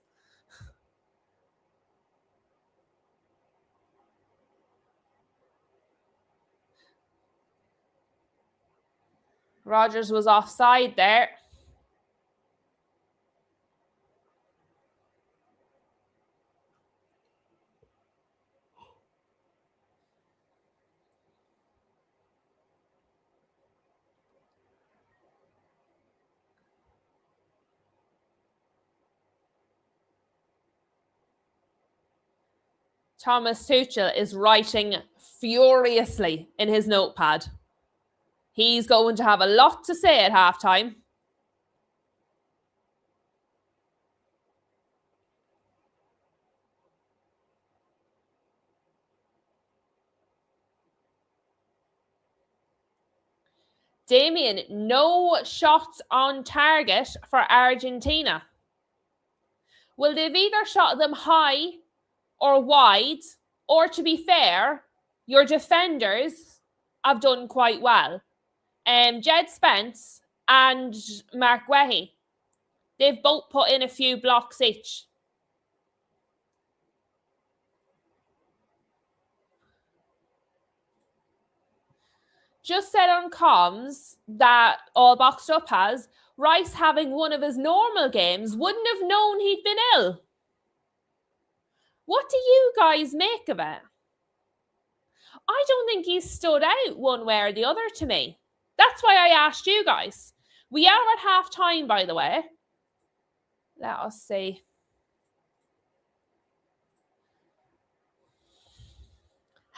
[SPEAKER 1] Rodgers was offside there. Thomas Tuchel is writing furiously in his notepad. He's going to have a lot to say at halftime. Damien, no shots on target for Argentina. Well, they've either shot them high or wide, or to be fair, your defenders have done quite well. Jed Spence and Mark Wehi, they've both put in a few blocks each. Just said on comms that All Boxed Up has, Rice having one of his normal games wouldn't have known he'd been ill. What do you guys make of it? I don't think he's stood out one way or the other to me. That's why I asked you guys. We are at half time, by the way. Let us see.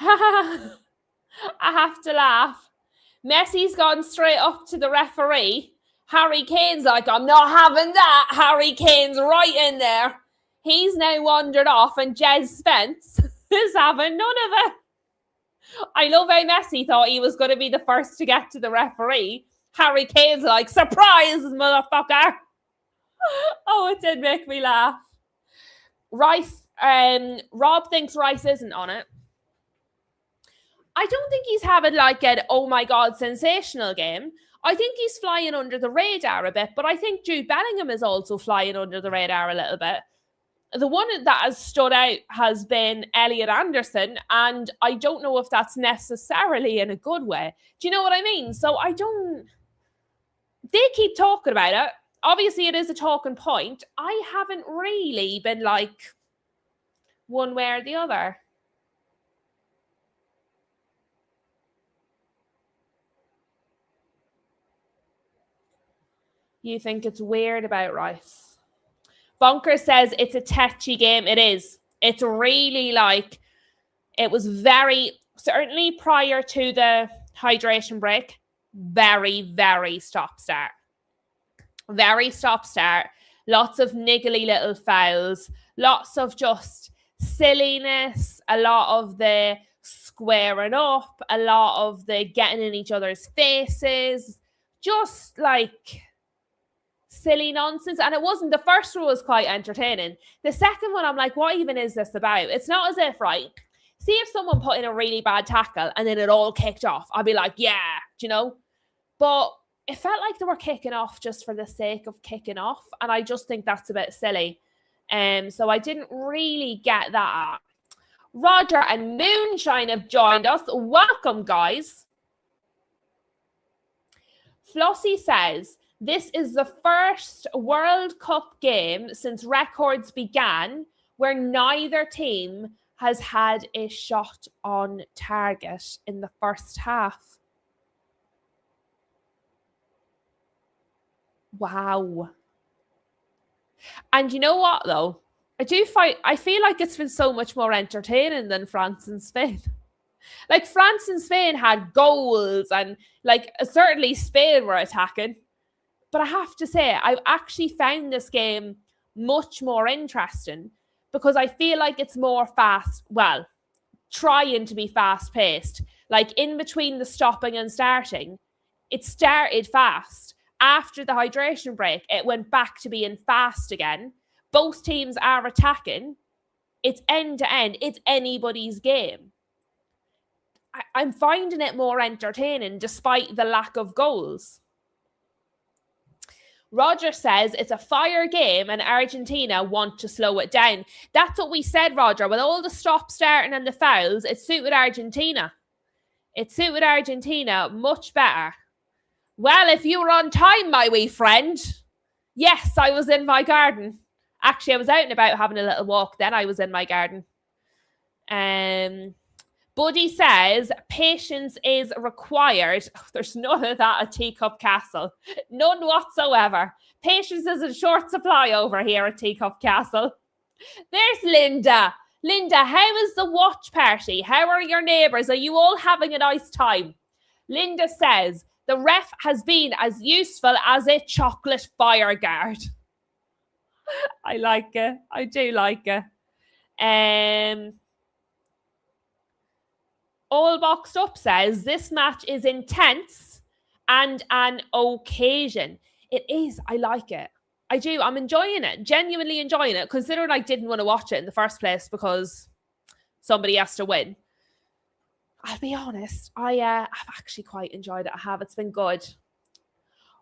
[SPEAKER 1] I have to laugh. Messi's gone straight up to the referee. Harry Kane's like, I'm not having that. Harry Kane's right in there. He's now wandered off and Jez Spence is having none of it. I love how Messi thought he was going to be the first to get to the referee. Harry Kane's like, surprise, motherfucker. Oh, it did make me laugh. Rice, Rob thinks Rice isn't on it. I don't think he's having like an, oh my God, sensational game. I think he's flying under the radar a bit, but I think Jude Bellingham is also flying under the radar a little bit. The one that has stood out has been Elliot Anderson, and I don't know if that's necessarily in a good way. Do you know what I mean? So they keep talking about it. Obviously, it is a talking point. I haven't really been like one way or the other. You think it's weird about Rice? Bunker says it's a tetchy game. It is. It's really like, it was very, certainly prior to the hydration break, very, very stop-start. Very stop-start. Lots of niggly little fouls. Lots of just silliness. A lot of the squaring up. A lot of the getting in each other's faces. Just like silly nonsense. And it wasn't, the first one was quite entertaining. The second one, I'm like, what even is this about? It's not as if, right, see if someone put in a really bad tackle and then it all kicked off. I'd be like, yeah, do you know? But it felt like they were kicking off just for the sake of kicking off. And I just think that's a bit silly. So I didn't really get that. Roger and Moonshine have joined us. Welcome, guys. Flossie says, this is the first World Cup game since records began where neither team has had a shot on target in the first half. Wow. And you know what, though? I feel like it's been so much more entertaining than France and Spain. Like, France and Spain had goals and, like, certainly Spain were attacking. But I have to say, I've actually found this game much more interesting because I feel like it's more trying to be fast-paced. Like, in between the stopping and starting, it started fast After the hydration break, it went back to being fast again. Both teams are attacking. It's end to end. It's anybody's game. I'm finding it more entertaining despite the lack of goals. Roger says it's a fire game and Argentina want to slow it down. That's what we said, Roger. With all the stop starting and the fouls, it suited Argentina. It suited Argentina much better. Well, if you were on time, my wee friend. Yes, I was in my garden. Actually, I was out and about having a little walk. Then I was in my garden. Buddy says patience is required. There's none of that at Teacup Castle. None whatsoever. Patience is in short supply over here at Teacup Castle. There's Linda. Linda, how is the watch party? How are your neighbours? Are you all having a nice time? Linda says, the ref has been as useful as a chocolate fire guard. I like it. I do like it. All Boxed Up says, this match is intense and an occasion. It is. I like it. I do. I'm enjoying it. Genuinely enjoying it, considering I didn't want to watch it in the first place because somebody has to win. I'll be honest. I've actually quite enjoyed it. I have. It's been good.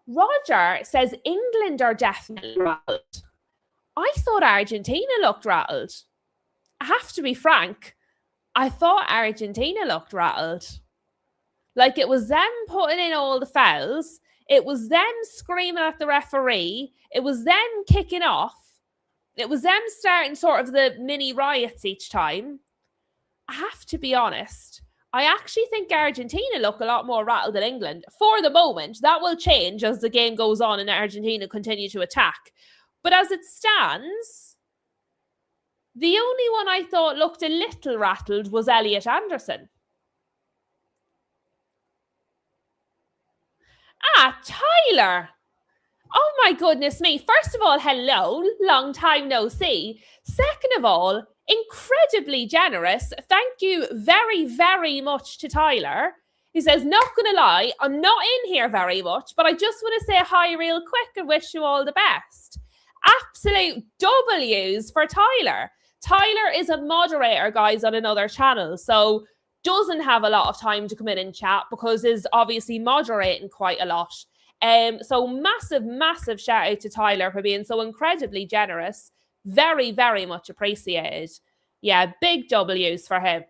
[SPEAKER 1] Roger says, England are definitely rattled. I thought Argentina looked rattled. I have to be frank. I thought Argentina looked rattled. Like, it was them putting in all the fouls. It was them screaming at the referee. It was them kicking off. It was them starting sort of the mini riots each time. I have to be honest. I actually think Argentina look a lot more rattled than England. For the moment, that will change as the game goes on and Argentina continue to attack. But as it stands, the only one I thought looked a little rattled was Elliot Anderson. Tyler. Oh my goodness me. First of all, hello. Long time no see. Second of all, incredibly generous. Thank you very, very much to Tyler. He says, not going to lie, I'm not in here very much, but I just want to say hi real quick and wish you all the best. Absolute W's for Tyler. Tyler is a moderator, guys, on another channel, so doesn't have a lot of time to come in and chat because is obviously moderating quite a lot. So massive, massive shout out to Tyler for being so incredibly generous. Very, very much appreciated. Yeah, big W's for him.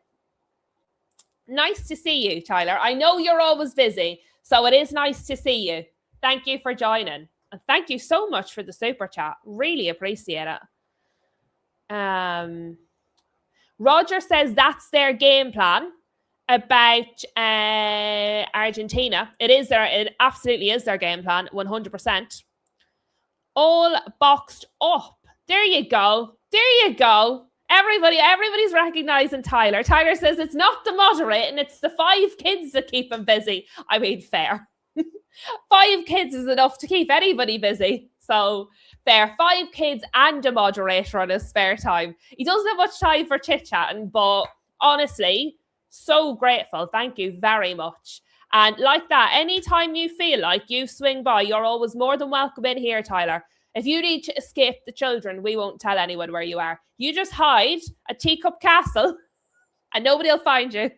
[SPEAKER 1] Nice to see you, Tyler. I know you're always busy, so it is nice to see you. Thank you for joining. And thank you so much for the super chat. Really appreciate it. Roger says that's their game plan about Argentina. It absolutely is their game plan, 100%. All Boxed Up. There you go. There you go. Everybody's recognizing Tyler. Tyler says it's not the moderating, it's the 5 kids that keep him busy. I mean, fair. 5 kids is enough to keep anybody busy. So fair. 5 kids and a moderator on his spare time. He doesn't have much time for chit-chatting, but honestly, so grateful. Thank you very much. And like that, anytime you feel like you swing by, you're always more than welcome in here, Tyler. If you need to escape the children, we won't tell anyone where you are. You just hide at Teacup Castle and nobody will find you.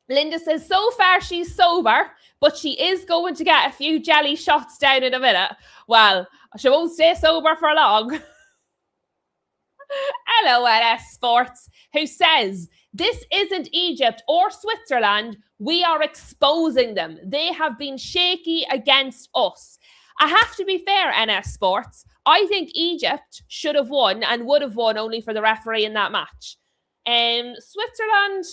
[SPEAKER 1] Linda says, so far she's sober, but she is going to get a few jelly shots down in a minute. Well, she won't stay sober for long. Hello, NS Sports, who says, this isn't Egypt or Switzerland. We are exposing them. They have been shaky against us. I have to be fair, NS Sports. I think Egypt should have won and would have won only for the referee in that match. Switzerland,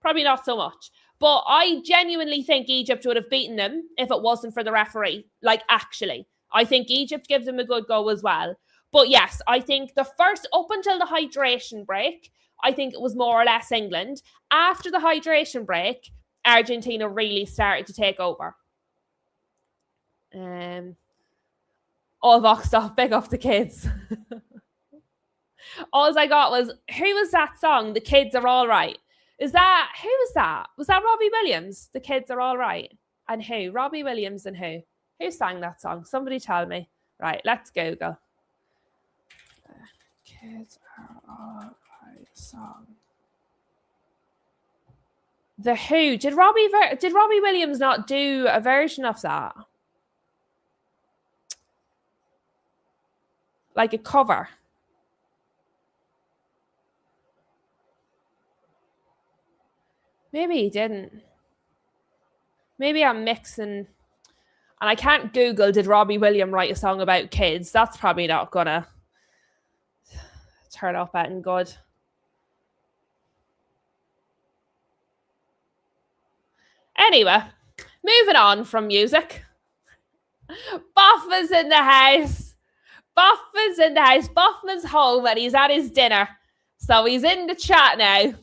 [SPEAKER 1] probably not so much. But I genuinely think Egypt would have beaten them if it wasn't for the referee. Like, actually. I think Egypt gives them a good go as well. But yes, I think the first, up until the hydration break, I think it was more or less England. After the hydration break, Argentina really started to take over. All Boxed Up, big up the kids. All I got was, who was that song? The Kids Are All Right. Who was that? Was that Robbie Williams? The Kids Are All Right. And who? Robbie Williams and who? Who sang that song? Somebody tell me. Right, let's Google. Kids are all right song. The Who. Did Robbie Williams not do a version of that? Like a cover? Maybe he didn't. Maybe I'm mixing. And I can't Google, did Robbie Williams write a song about kids? That's probably not gonna turn up at good. Anyway, moving on from music. Boffman's in the house. Boffman's in the house. Boffman's home and he's at his dinner. So he's in the chat now.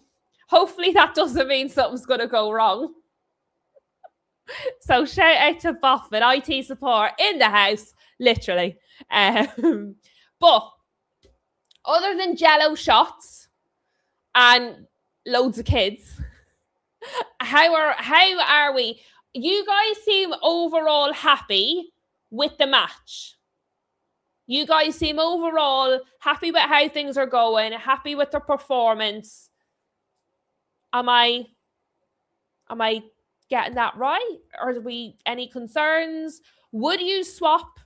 [SPEAKER 1] Hopefully that doesn't mean something's going to go wrong. So shout out to Boffman, IT support in the house, literally. But other than Jello shots and loads of kids, how are we? You guys seem overall happy with the match. You guys seem overall happy with how things are going, happy with the performance. Am I getting that right? Or are we any concerns? Would you swap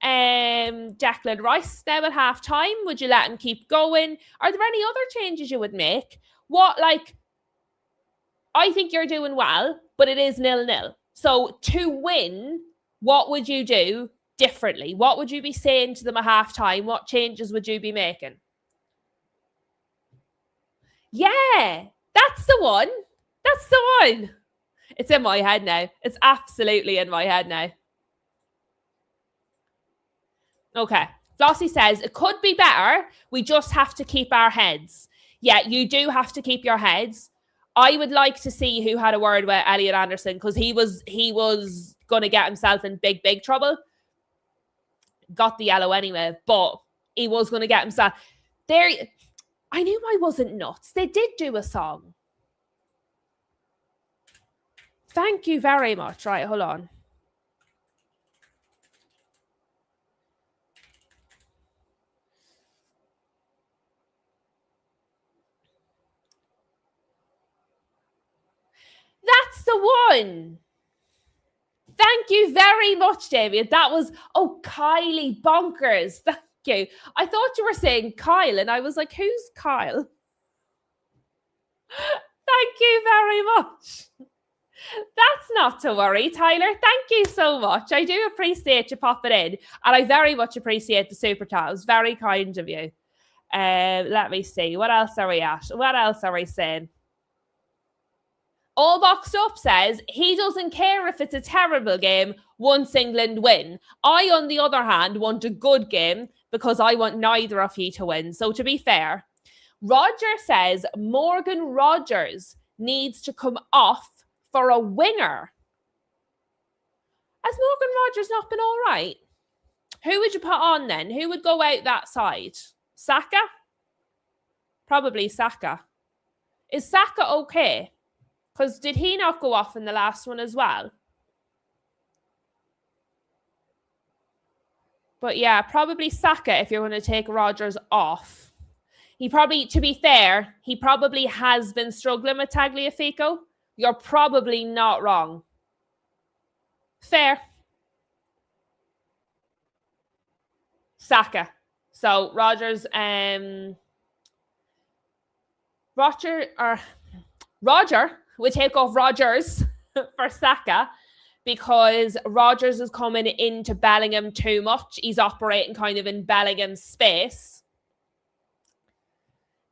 [SPEAKER 1] Declan Rice now at half time? Would you let him keep going? Are there any other changes you would make? I think you're doing well, but it is 0-0. So to win, what would you do differently? What would you be saying to them at half time? What changes would you be making? Yeah, that's the one. That's the one. It's in my head now. It's absolutely in my head now. Okay. Flossie says, it could be better. We just have to keep our heads. Yeah, you do have to keep your heads. I would like to see who had a word with Elliot Anderson, because he was going to get himself in big trouble. Got the yellow anyway, but he was going to get himself there. I knew I wasn't nuts. They did do a song. Thank you very much. Right, hold on. That's the one. Thank you very much, David. That was, Kylie Bonkers. Thank you. I thought you were saying Kyle, and I was like, who's Kyle? Thank you very much. That's not to worry, Tyler. Thank you so much. I do appreciate you popping in, and I very much appreciate the super chat. It was very kind of you. Let me see. What else are we at? What else are we saying? All Boxed Up says he doesn't care if it's a terrible game once England win. I, on the other hand, want a good game because I want neither of you to win. So to be fair, Roger says Morgan Rogers needs to come off for a winger. Has Morgan Rogers not been all right? Who would you put on then? Who would go out that side? Saka? Probably Saka. Is Saka okay? Because did he not go off in the last one as well? But yeah, probably Saka if you're going to take Rodgers off. He probably, to be fair, he probably has been struggling with Tagliafico. You're probably not wrong. Fair. Saka. So Rodgers, Roger would take off Rodgers for Saka because Rodgers is coming into Bellingham too much. He's operating kind of in Bellingham's space.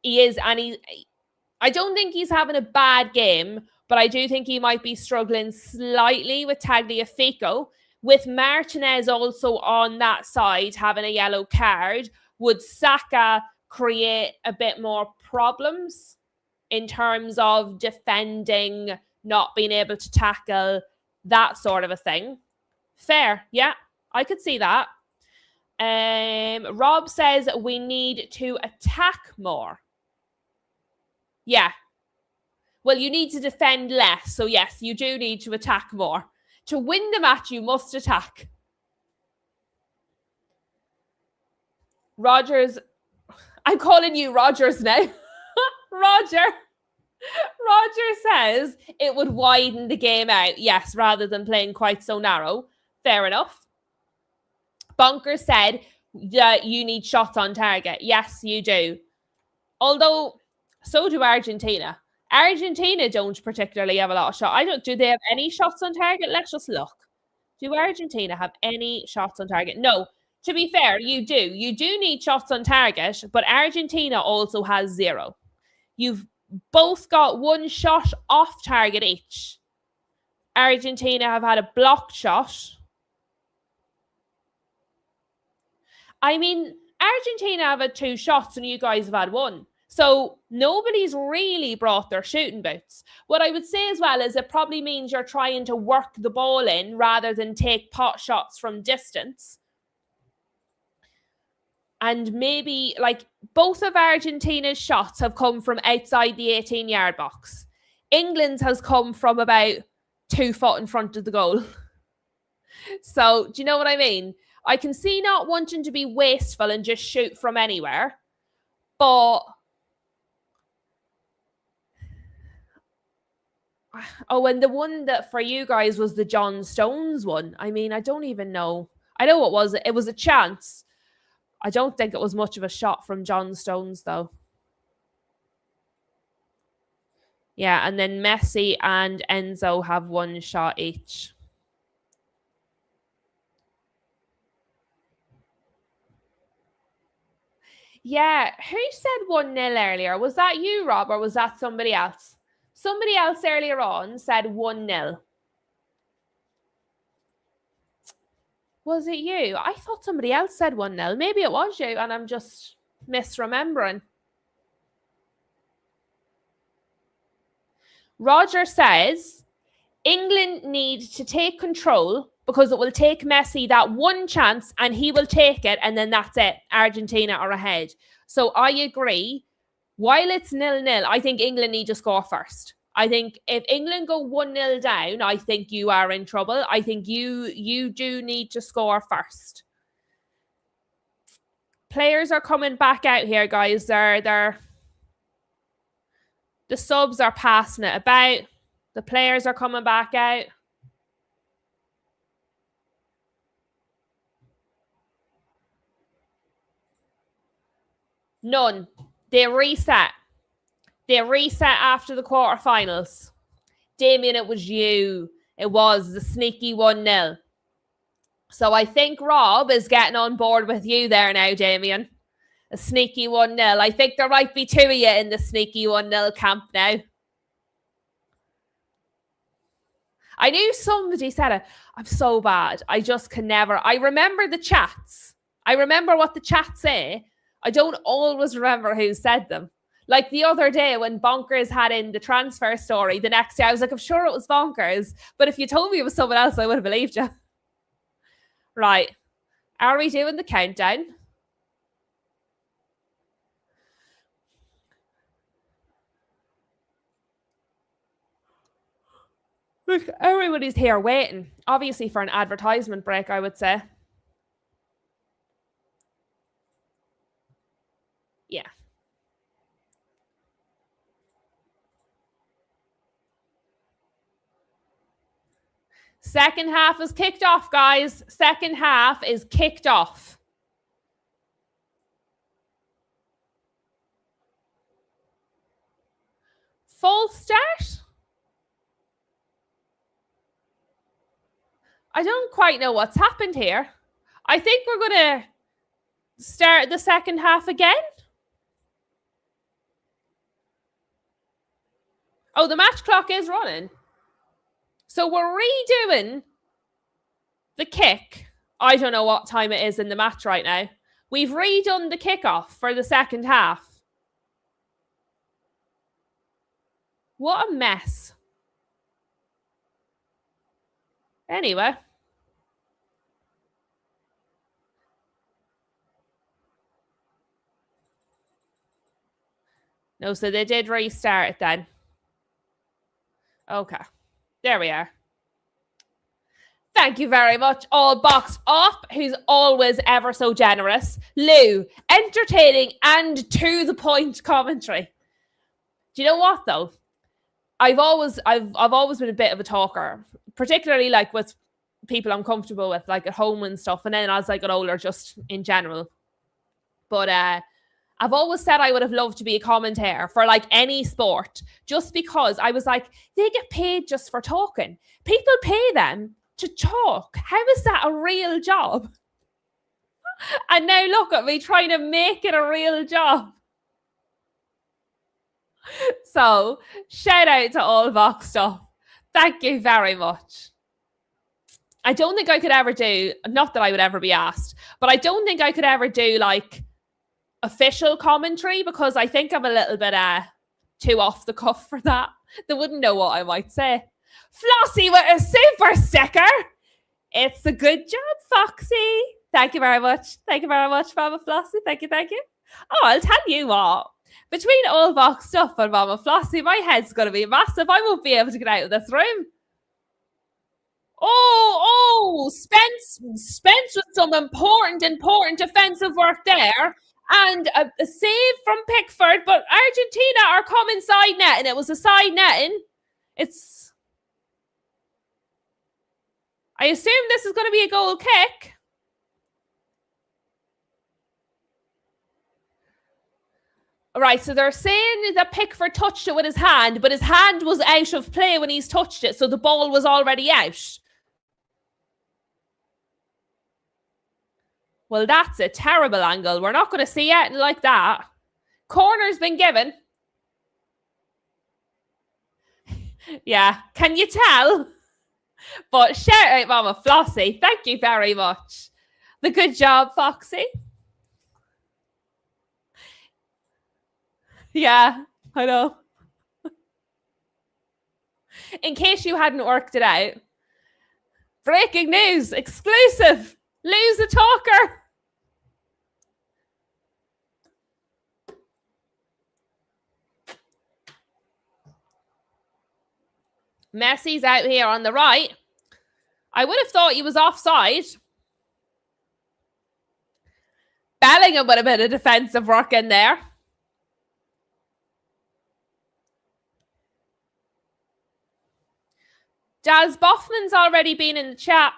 [SPEAKER 1] He is, and I don't think he's having a bad game, but I do think he might be struggling slightly with Tagliafico. With Martinez also on that side having a yellow card, would Saka create a bit more problems in terms of defending, not being able to tackle, that sort of a thing? Fair, yeah, I could see that. Rob says we need to attack more. Yeah. Well, you need to defend less. So yes, you do need to attack more. To win the match, you must attack. Rogers, I'm calling you Rogers now. Roger says it would widen the game out, yes, rather than playing quite so narrow. Fair enough. Bonker said that you need shots on target. Yes, you do. Although, so do Argentina. Argentina don't particularly have a lot of shots. Do they have any shots on target? Let's just look. Do Argentina have any shots on target? No. To be fair, you do. You do need shots on target, but Argentina also has 0. You've both got 1 shot off target each. Argentina have had a blocked shot. I mean, Argentina have had 2 shots and you guys have had 1. So nobody's really brought their shooting boots. What I would say as well is it probably means you're trying to work the ball in rather than take pot shots from distance. And maybe, like, both of Argentina's shots have come from outside the 18-yard box. England's has come from about 2 foot in front of the goal. So, do you know what I mean? I can see not wanting to be wasteful and just shoot from anywhere. But, oh, and the one that for you guys was the John Stones one. I mean, I don't even know. I know what was it. It was a chance. I don't think it was much of a shot from John Stones, though. Yeah, and then Messi and Enzo have 1 shot each. Yeah, who said 1-0 earlier? Was that you, Rob, or was that somebody else? Somebody else earlier on said 1-0. Was it you? I thought somebody else said 1-0. Maybe it was you, and I'm just misremembering. Roger says England need to take control because it will take Messi that 1 chance and he will take it, and then that's it. Argentina are ahead. So I agree. While it's 0-0, I think England need to score first. I think if England go 1-0 down, I think you are in trouble. I think you do need to score first. Players are coming back out here, guys. The subs are passing it about. The players are coming back out. None. They reset. They reset after the quarterfinals. Damien, it was you. It was the sneaky 1-0. So I think Rob is getting on board with you there now, Damien. A sneaky 1-0. I think there might be 2 of you in the sneaky 1-0 camp now. I knew somebody said it. I'm so bad. I just can never. I remember the chats. I remember what the chats say. I don't always remember who said them. Like the other day when Bonkers had in the transfer story, the next day I was like, I'm sure it was Bonkers. But if you told me it was someone else, I would have believed you. Right. Are we doing the countdown? Look, everybody's here waiting. Obviously for an advertisement break, I would say. Yeah. Second half is kicked off, guys. Second half is kicked off. False start? I don't quite know what's happened here. I think we're going to start the second half again. Oh, the match clock is running. So we're redoing the kick. I don't know what time it is in the match right now. We've redone the kickoff for the second half. What a mess. Anyway. No, so they did restart it then. Okay. There we are. Thank you very much. All boxed up, who's always ever so generous. Lou, entertaining and to the point commentary. Do you know what though? I've always been a bit of a talker, particularly like with people I'm comfortable with, like at home and stuff. And then as I got older, just in general. But I've always said I would have loved to be a commentator for like any sport, just because I was like, they get paid just for talking. People pay them to talk. How is that a real job? And now look at me trying to make it a real job. So shout out to all Vox stuff. Thank you very much. I don't think I could ever do, not that I would ever be asked, but I don't think I could ever do like official commentary, because I think I'm a little bit too off the cuff for that. They wouldn't know what I might say. Flossie with a super sticker. It's a good job, Foxy. Thank you very much. Thank you very much, Mama Flossie. Thank you, thank you. Oh, I'll tell you what. Between all Vox stuff and Mama Flossie, my head's going to be massive. I won't be able to get out of this room. Spence with some important defensive work there. And a save from Pickford, but Argentina are coming side netting. It was a side netting. I assume this is going to be a goal kick. All right, so they're saying that Pickford touched it with his hand, but his hand was out of play when he's touched it, so the ball was already out. Well, that's a terrible angle. We're not going to see it like that. Corner's been given. Yeah, can you tell? But shout out Mama Flossie. Thank you very much. The good job, Foxy. Yeah, I know. In case you hadn't worked it out. Breaking news, exclusive. Lou's a talker. Messi's out here on the right. I would have thought he was offside. Bellingham with a bit of defensive work in there. Jazz Boffman's already been in the chat.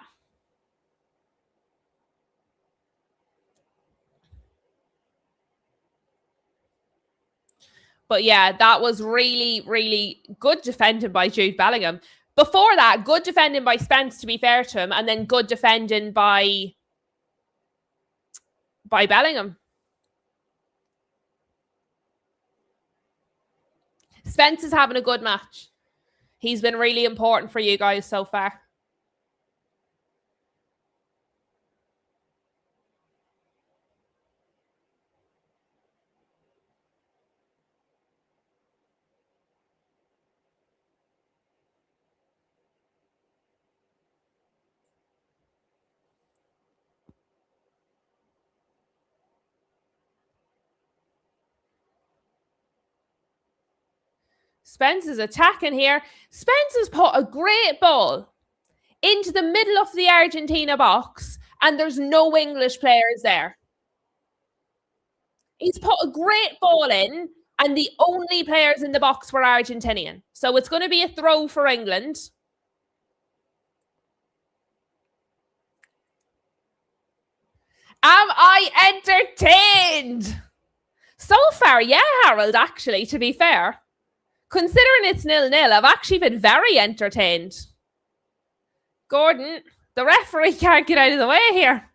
[SPEAKER 1] But yeah, that was really, really good defending by Jude Bellingham. Before that, good defending by Spence, to be fair to him, and then good defending by Bellingham. Spence is having a good match. He's been really important for you guys so far. Spence is attacking here. Spence has put a great ball into the middle of the Argentina box, and there's no English players there. He's put a great ball in, and the only players in the box were Argentinian. So it's going to be a throw for England. Am I entertained? So far, yeah, Harold, actually, to be fair. Considering it's 0-0, I've actually been very entertained. Gordon, the referee can't get out of the way here.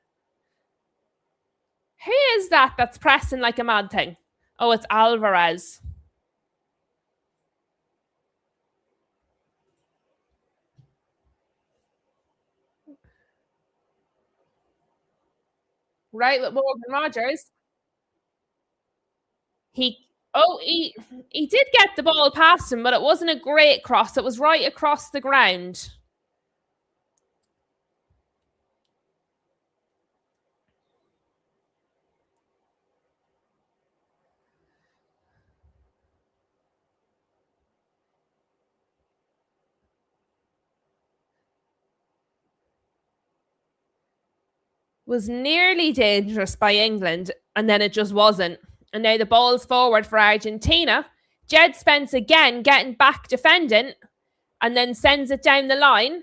[SPEAKER 1] Who is that that's pressing like a mad thing? Oh, it's Alvarez. Right with Morgan Rogers. He did get the ball past him, but it wasn't a great cross. It was right across the ground. Was nearly dangerous by England, and then it just wasn't. And now the ball's forward for Argentina. Jed Spence again getting back defending, and then sends it down the line.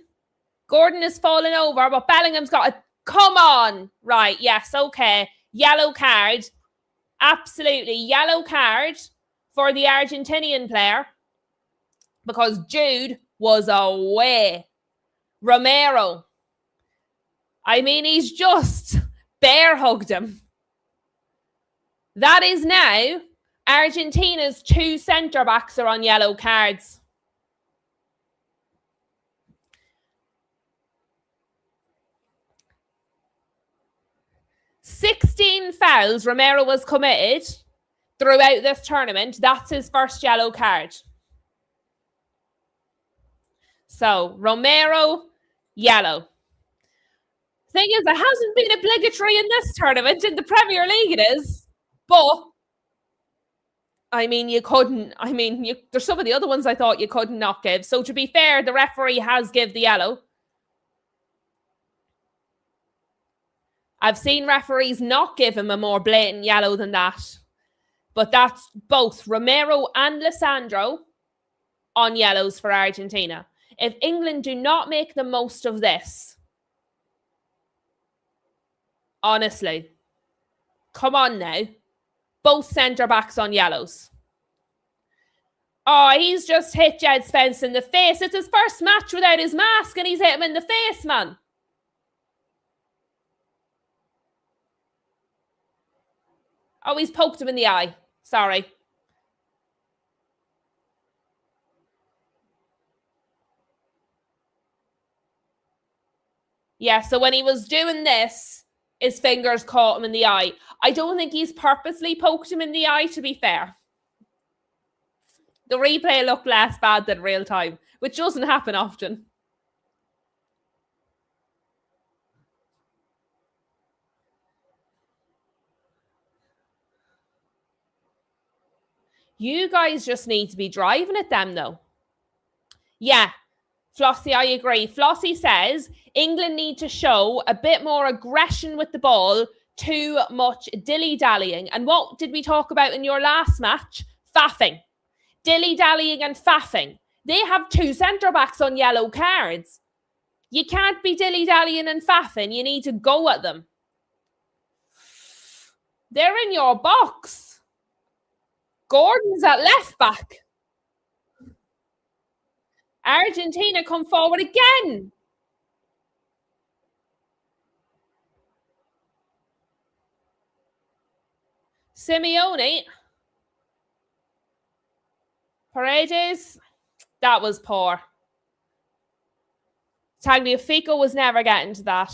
[SPEAKER 1] Gordon is falling over, but Bellingham's got a come on. Right, yes, okay. Yellow card. Absolutely yellow card for the Argentinian player because Jude was away. Romero. I mean, he's just bear hugged him. That is now Argentina's 2 centre backs are on yellow cards. "16 fouls Romero was committed throughout this tournament. That's his first yellow card. So, Romero, yellow. Thing is, it hasn't been obligatory in this tournament. In the Premier League it is. But, I mean, you couldn't. I mean, there's some of the other ones I thought you couldn't not give. So, to be fair, the referee has give the yellow. I've seen referees not give him a more blatant yellow than that. But that's both Romero and Lissandro on yellows for Argentina. If England do not make the most of this, honestly, come on now. Both centre-backs on yellows. Oh, he's just hit Jed Spence in the face. It's his first match without his mask and he's hit him in the face, man. Oh, he's poked him in the eye. Sorry. Yeah, so when he was doing this, his fingers caught him in the eye. I don't think he's purposely poked him in the eye, to be fair. The replay looked less bad than real time, which doesn't happen often. You guys just need to be driving at them, though. Yeah, Flossie, I agree. Flossie says England need to show a bit more aggression with the ball, too much dilly-dallying. And what did we talk about in your last match? Faffing. Dilly-dallying and faffing. They have 2 centre-backs on yellow cards. You can't be dilly-dallying and faffing. You need to go at them. They're in your box. Gordon's at left back. Argentina come forward again. Simeone. Paredes. That was poor. Tagliafico was never getting to that.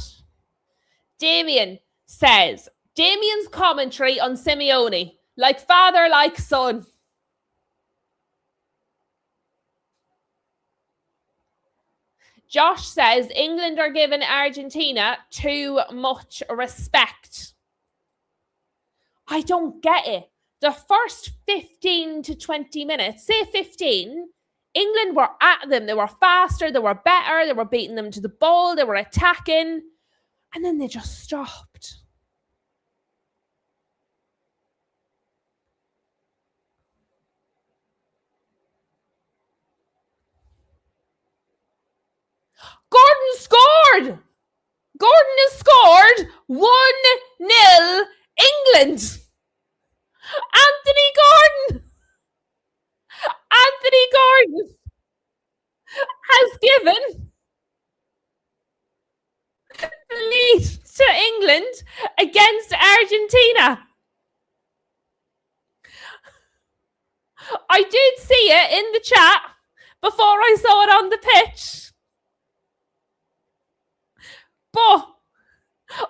[SPEAKER 1] Damien says, Damien's commentary on Simeone, like father, like son. Josh says, England are giving Argentina too much respect. I don't get it. The first 15 to 20 minutes, say 15, England were at them. They were faster, they were better, they were beating them to the ball, they were attacking, and then they just stopped. Gordon scored! Gordon has scored 1-0 England. Anthony Gordon has given the lead to England against Argentina. I did see it in the chat before I saw it on the pitch. But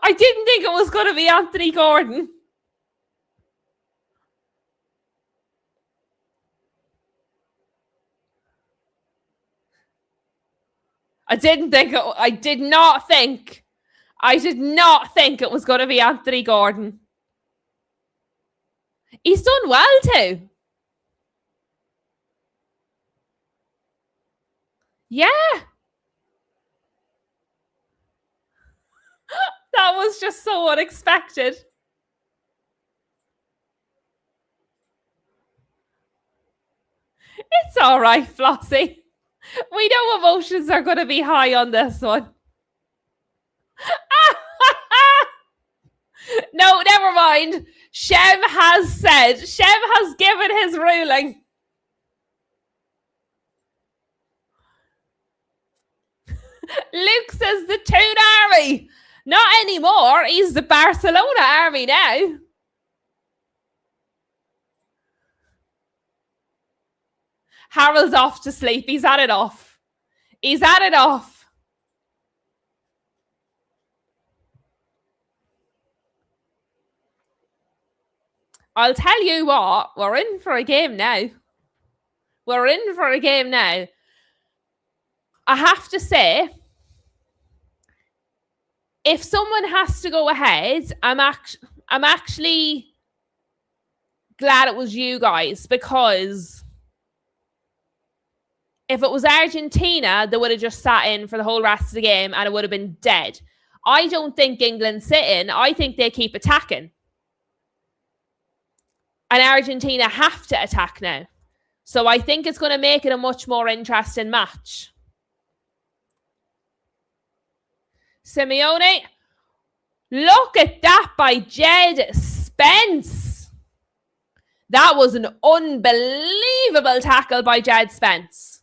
[SPEAKER 1] I didn't think it was going to be Anthony Gordon. I did not think it was going to be Anthony Gordon. He's done well too. Yeah. That was just so unexpected. It's all right, Flossie. We know emotions are going to be high on this one. No, never mind. Shem has given his ruling. Luke says the Toon Army. Not anymore. He's the Barcelona Army now. Harold's off to sleep. He's had it off. He's had it off. I'll tell you what, we're in for a game now. We're in for a game now. I have to say, if someone has to go ahead, I'm actually glad it was you guys, because if it was Argentina, they would have just sat in for the whole rest of the game and it would have been dead. I don't think England sit in. I think they keep attacking. And Argentina have to attack now. So I think it's going to make it a much more interesting match. Simeone. Look at that by Jed Spence. That was an unbelievable tackle by Jed Spence.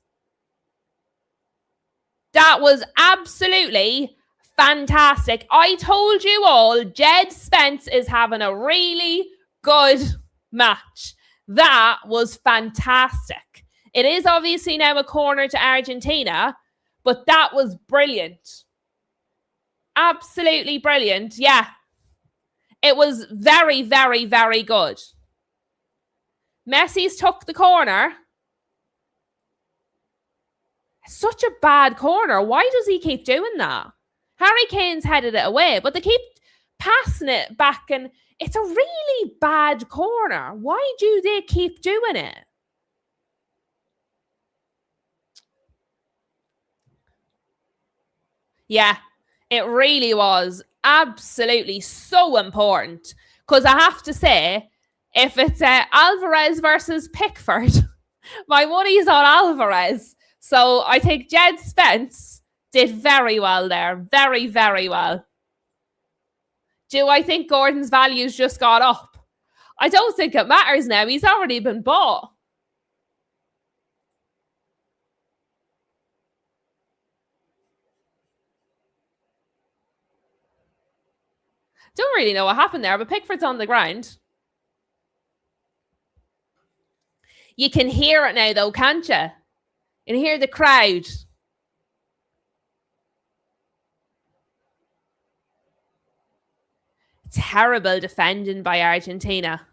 [SPEAKER 1] That was absolutely fantastic. I told you all, Jed Spence is having a really good match. That was fantastic. It is obviously now a corner to Argentina, but that was brilliant. Absolutely brilliant. Yeah. It was very, very, very good. Messi's took the corner. Such a bad corner. Why does he keep doing that? Harry Kane's headed it away, but they keep passing it back, and it's a really bad corner. Why do they keep doing it? Yeah, it really was absolutely so important. Because I have to say, if it's Alvarez versus Pickford, my money's on Alvarez. So I think Jed Spence did very well there. Very, very well. Do I think Gordon's values just got up? I don't think it matters now. He's already been bought. Don't really know what happened there, but Pickford's on the ground. You can hear it now, though, can't you? You can hear the crowd. Terrible defending by Argentina.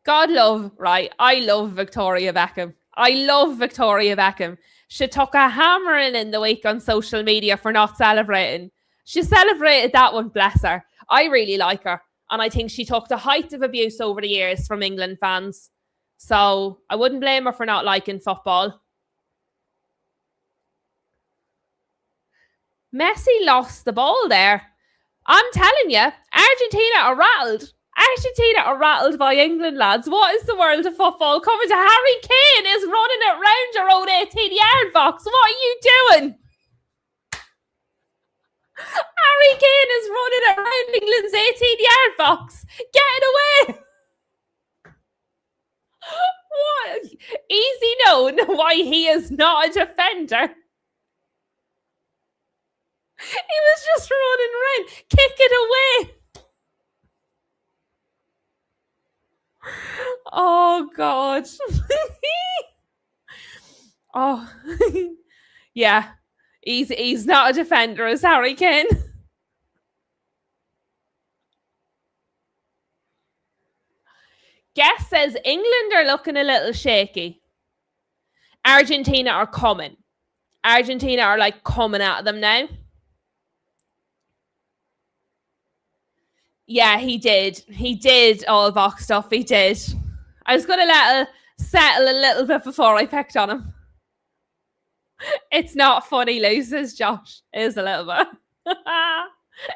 [SPEAKER 1] God love, right? I love Victoria Beckham. I love Victoria Beckham. She took a hammering in the week on social media for not celebrating. She celebrated that one, bless her. I really like her. And I think she took the height of abuse over the years from England fans. So I wouldn't blame her for not liking football. Messi lost the ball there. I'm telling you, Argentina are rattled. Argentina are rattled by England, lads. What is the world of football coming to? Harry Kane is running it round your own 18-yard box. What are you doing? Harry Kane is running it around England's 18-yard box. Get it away. What? Easy known why he is not a defender. He was just running around. Kick it away. Oh, God. Oh, yeah. He's not a defender, is Harry Kane. Guess says England are looking a little shaky. Argentina are coming. Argentina are like coming at them now. Yeah, he did. He did all boxed up. He did. I was going to let it settle a little bit before I picked on him. It's not funny, loses, Josh. It is a little bit.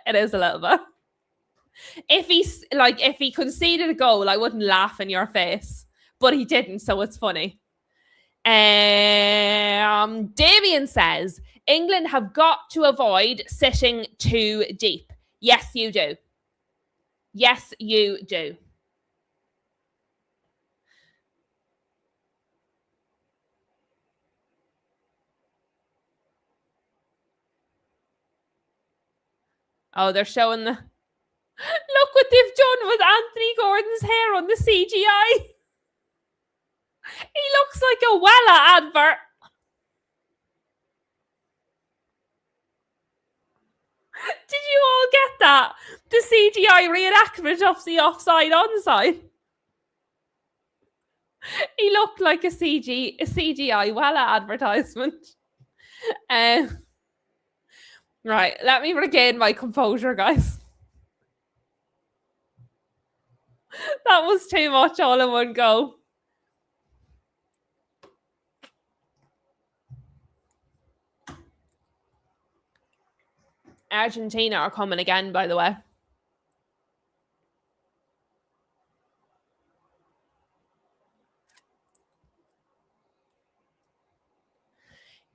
[SPEAKER 1] It is a little bit. If he conceded a goal, I wouldn't laugh in your face. But he didn't, so it's funny. Damien says, England have got to avoid sitting too deep. Yes, you do. Yes, you do. Oh, they're showing the... Look what they've done with Anthony Gordon's hair on the CGI. He looks like a Wella advert. Did you all get that? The CGI reenactment of the offside onside. He looked like a CGI Wella advertisement. Right, let me regain my composure, guys. That was too much all in one go. Argentina are coming again, by the way.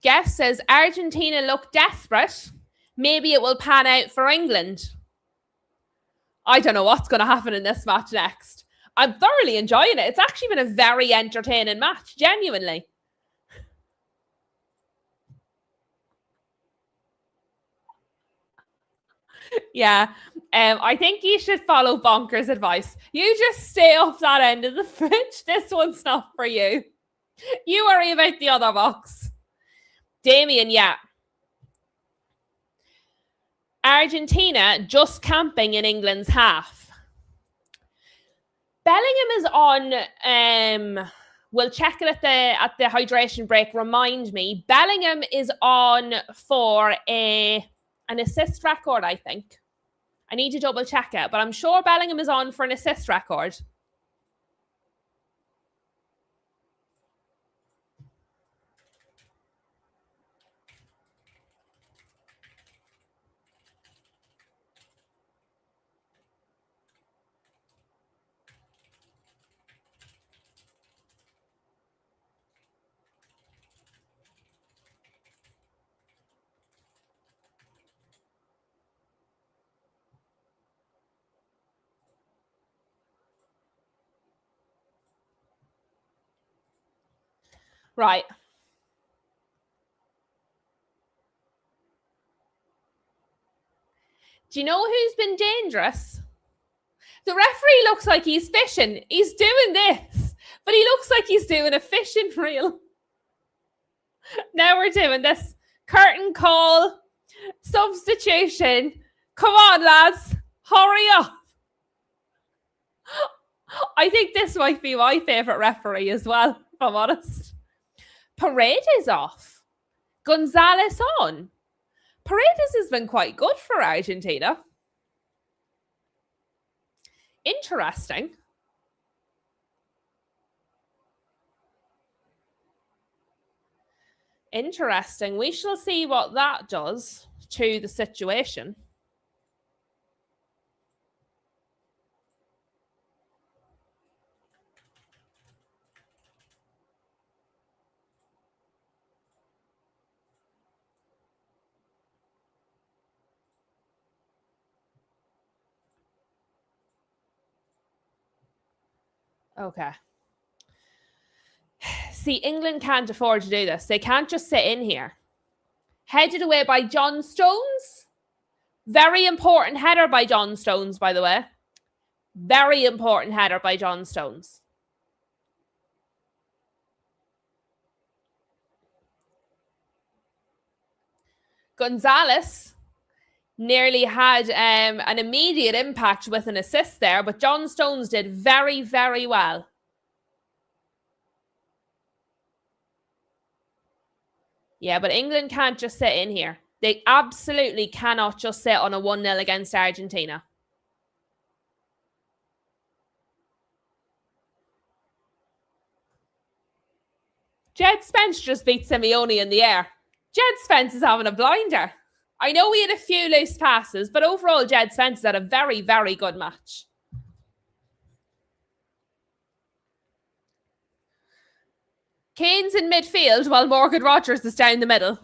[SPEAKER 1] Guest says Argentina look desperate. Maybe it will pan out for England. I don't know what's going to happen in this match next. I'm thoroughly enjoying it. It's actually been a very entertaining match, genuinely. Yeah. I think you should follow Bonker's advice. You just stay off that end of the fridge. This one's not for you. You worry about the other box. Damien, yeah. Argentina just camping in England's half. Bellingham is on. We'll check it at the hydration break. Remind me. Bellingham is on for an assist record, I think. I need to double check it, but I'm sure Bellingham is on for an assist record. Right. Do you know who's been dangerous? The referee looks like he's fishing. He's doing this, but he looks like he's doing a fishing reel. Now we're doing this. Curtain call, substitution. Come on, lads. Hurry up. I think this might be my favourite referee as well, if I'm honest. Paredes off. Gonzalez on. Paredes has been quite good for Argentina. Interesting. Interesting. We shall see what that does to the situation. Okay. See, England can't afford to do this. They can't just sit in here. Headed away by John Stones. Very important header by John Stones, by the way. Very important header by John Stones. Gonzalez nearly had an immediate impact with an assist there, but John Stones did very, very well. Yeah, but England can't just sit in here. They absolutely cannot just sit on a 1-0 against Argentina. Jed Spence just beat Simeone in the air. Jed Spence is having a blinder. I know he had a few loose passes, but overall, Jed Spence had a very, very good match. Kane's in midfield while Morgan Rogers is down the middle.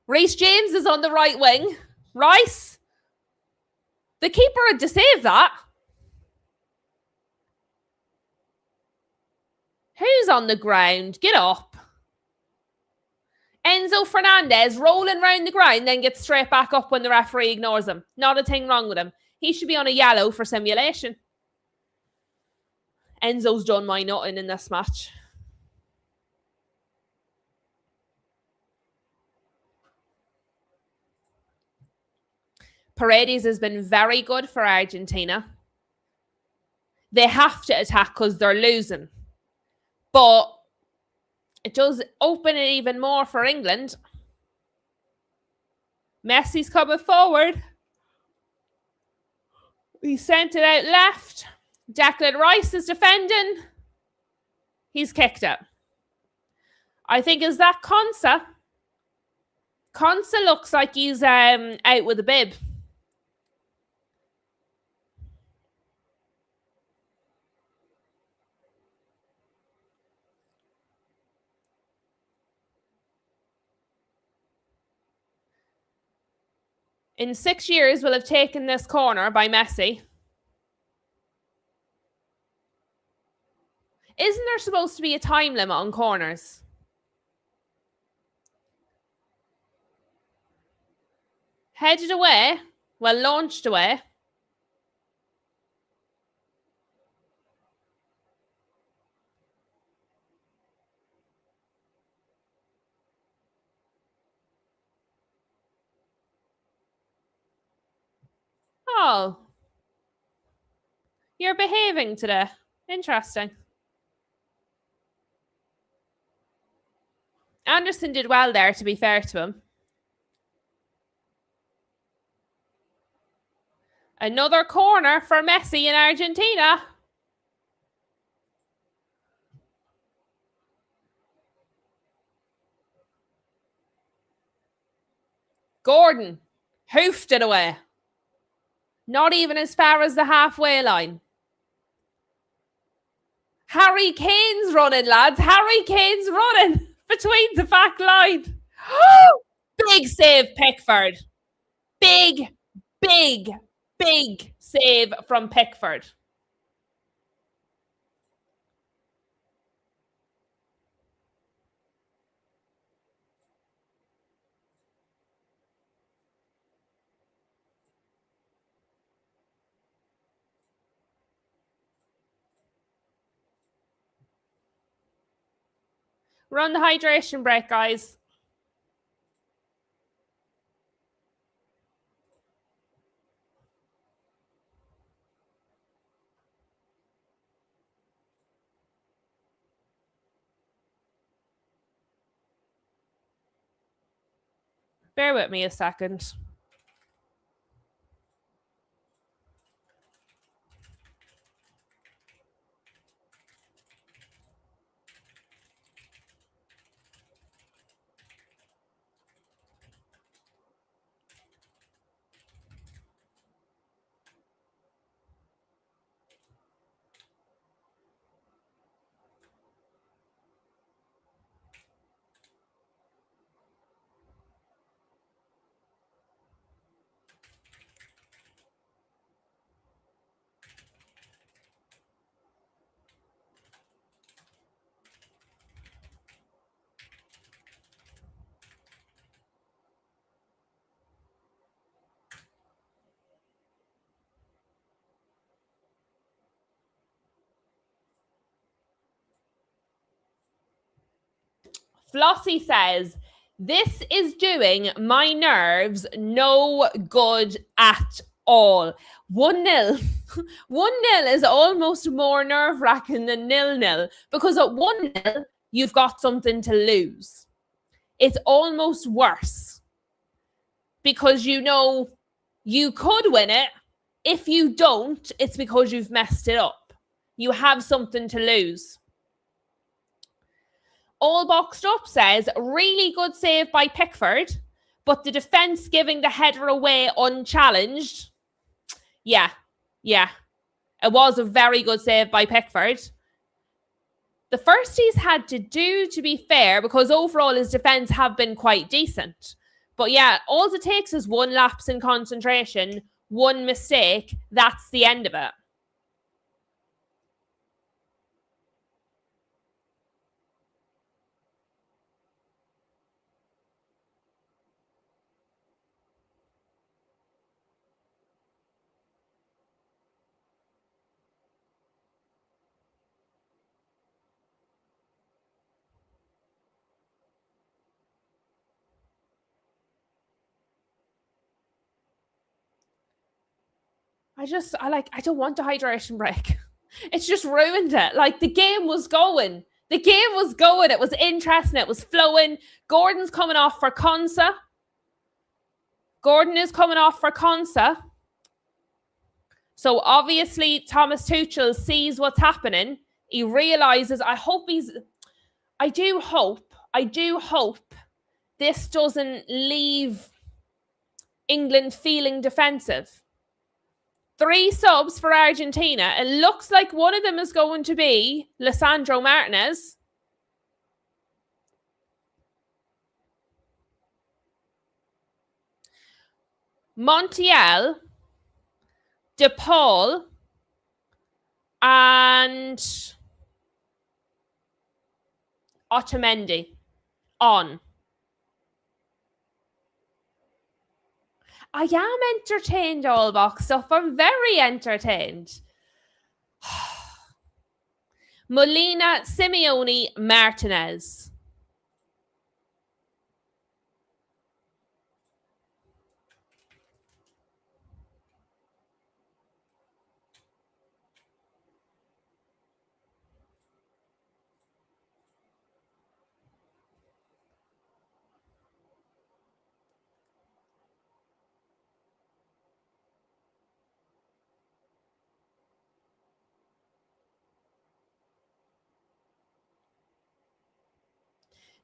[SPEAKER 1] Reece James is on the right wing. Rice. The keeper had to save that. Who's on the ground? Get up. Enzo Fernandez rolling round the ground, then gets straight back up when the referee ignores him. Not a thing wrong with him. He should be on a yellow for simulation. Enzo's done my nutting in this match. Paredes has been very good for Argentina. They have to attack because they're losing. But it does open it even more for England. Messi's coming forward. He sent it out left. Declan Rice is defending. He's kicked it. I think is that Konsa. Konsa looks like he's out with a bib. In 6 years, we'll have taken this corner by Messi. Isn't there supposed to be a time limit on corners? Headed away. Well, launched away. Oh. You're behaving today. Interesting. Anderson did well there, to be fair to him. Another corner for Messi in Argentina. Gordon hoofed it away. Not even as far as the halfway line. Harry Kane's running, lads. Harry Kane's running between the back line. Big save, Pickford. Big save from Pickford. We're on the hydration break, guys. Bear with me a second. Flossie says, this is doing my nerves no good at all. 1-0. 1-0 is almost more nerve-wracking than 0-0 because at 1-0, you've got something to lose. It's almost worse because you know you could win it. If you don't, it's because you've messed it up. You have something to lose. All Boxed Up says, really good save by Pickford, but the defence giving the header away unchallenged. Yeah. It was a very good save by Pickford. The first he's had to do, to be fair, because overall his defence have been quite decent. But yeah, all it takes is one lapse in concentration, one mistake, that's the end of it. I don't want a hydration break. It's just ruined it. Like, the game was going. It was interesting. It was flowing. Gordon's coming off for Konsa. Gordon is coming off for Konsa. So obviously Thomas Tuchel sees what's happening. He realizes, I do hope this doesn't leave England feeling defensive. 3 subs for Argentina. It looks like one of them is going to be Lisandro Martinez. Montiel, De Paul, and Otamendi on. I am entertained, All Boxed Up. I'm very entertained. Molina, Simeone, Martinez.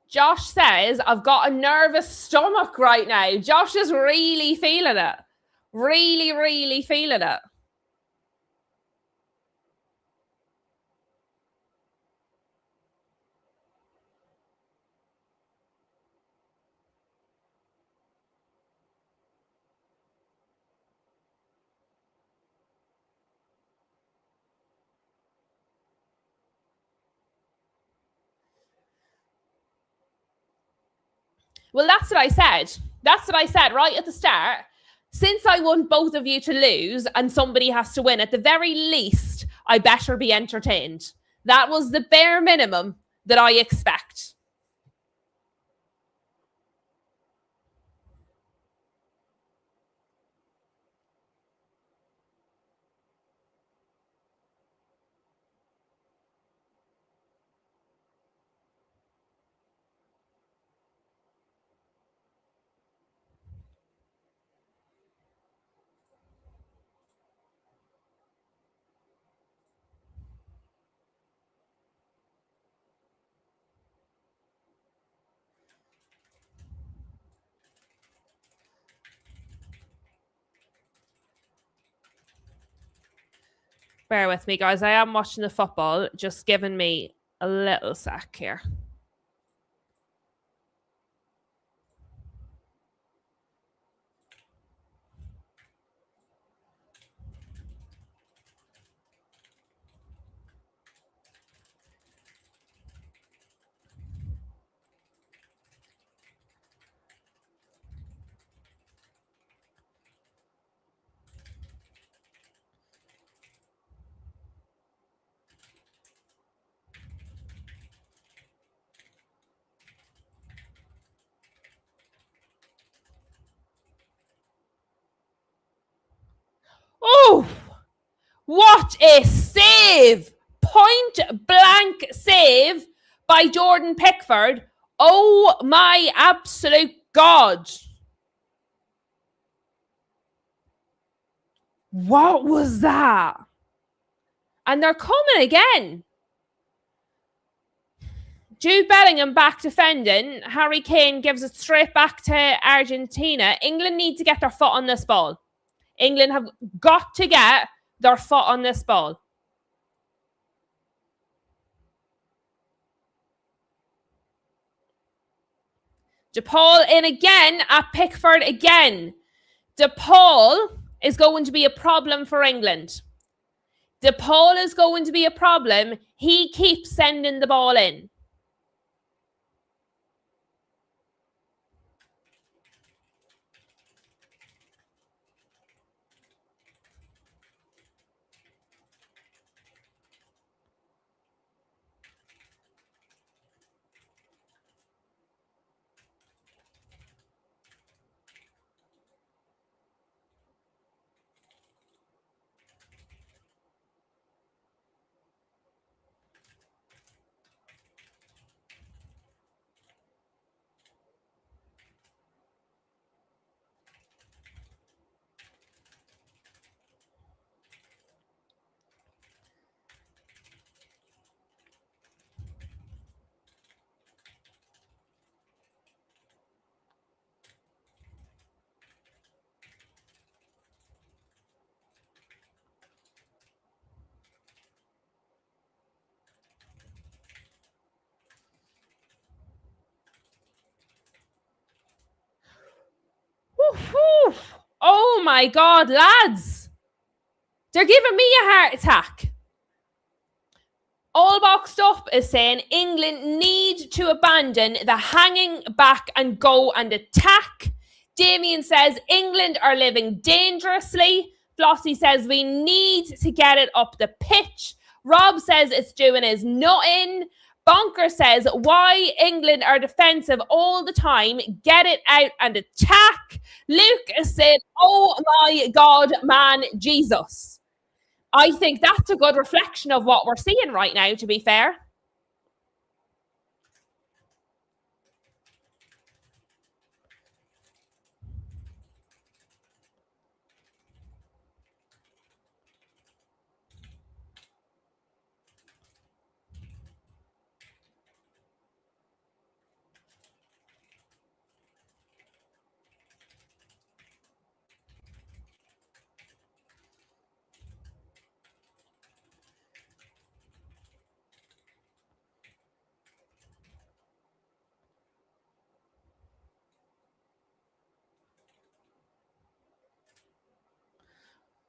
[SPEAKER 1] Josh says, I've got a nervous stomach right now. Josh is really feeling it. Really, really feeling it. Well, that's what I said. That's what I said right at the start. Since I want both of you to lose and somebody has to win, at the very least, I better be entertained. That was the bare minimum that I expect. Bear with me, guys. I am watching the football. Just giving me a little sec here. Oh, what a save! Point blank save by Jordan Pickford. Oh my absolute God. What was that? And they're coming again. Jude Bellingham back defending. Harry Kane gives it straight back to Argentina. England need to get their foot on this ball. England have got to get their foot on this ball. DePaul in again at Pickford again. DePaul is going to be a problem for England. DePaul is going to be a problem. He keeps sending the ball in. Woo-hoo. Oh my God, lads. They're giving me a heart attack. All Boxed Up is saying England need to abandon the hanging back and go and attack. Damien says England are living dangerously. Flossie says we need to get it up the pitch. Rob says it's doing his nothing. Bonker says why England are defensive all the time. Get it out and attack. Luke said, oh my God, man, Jesus. I think that's a good reflection of what we're seeing right now, to be fair.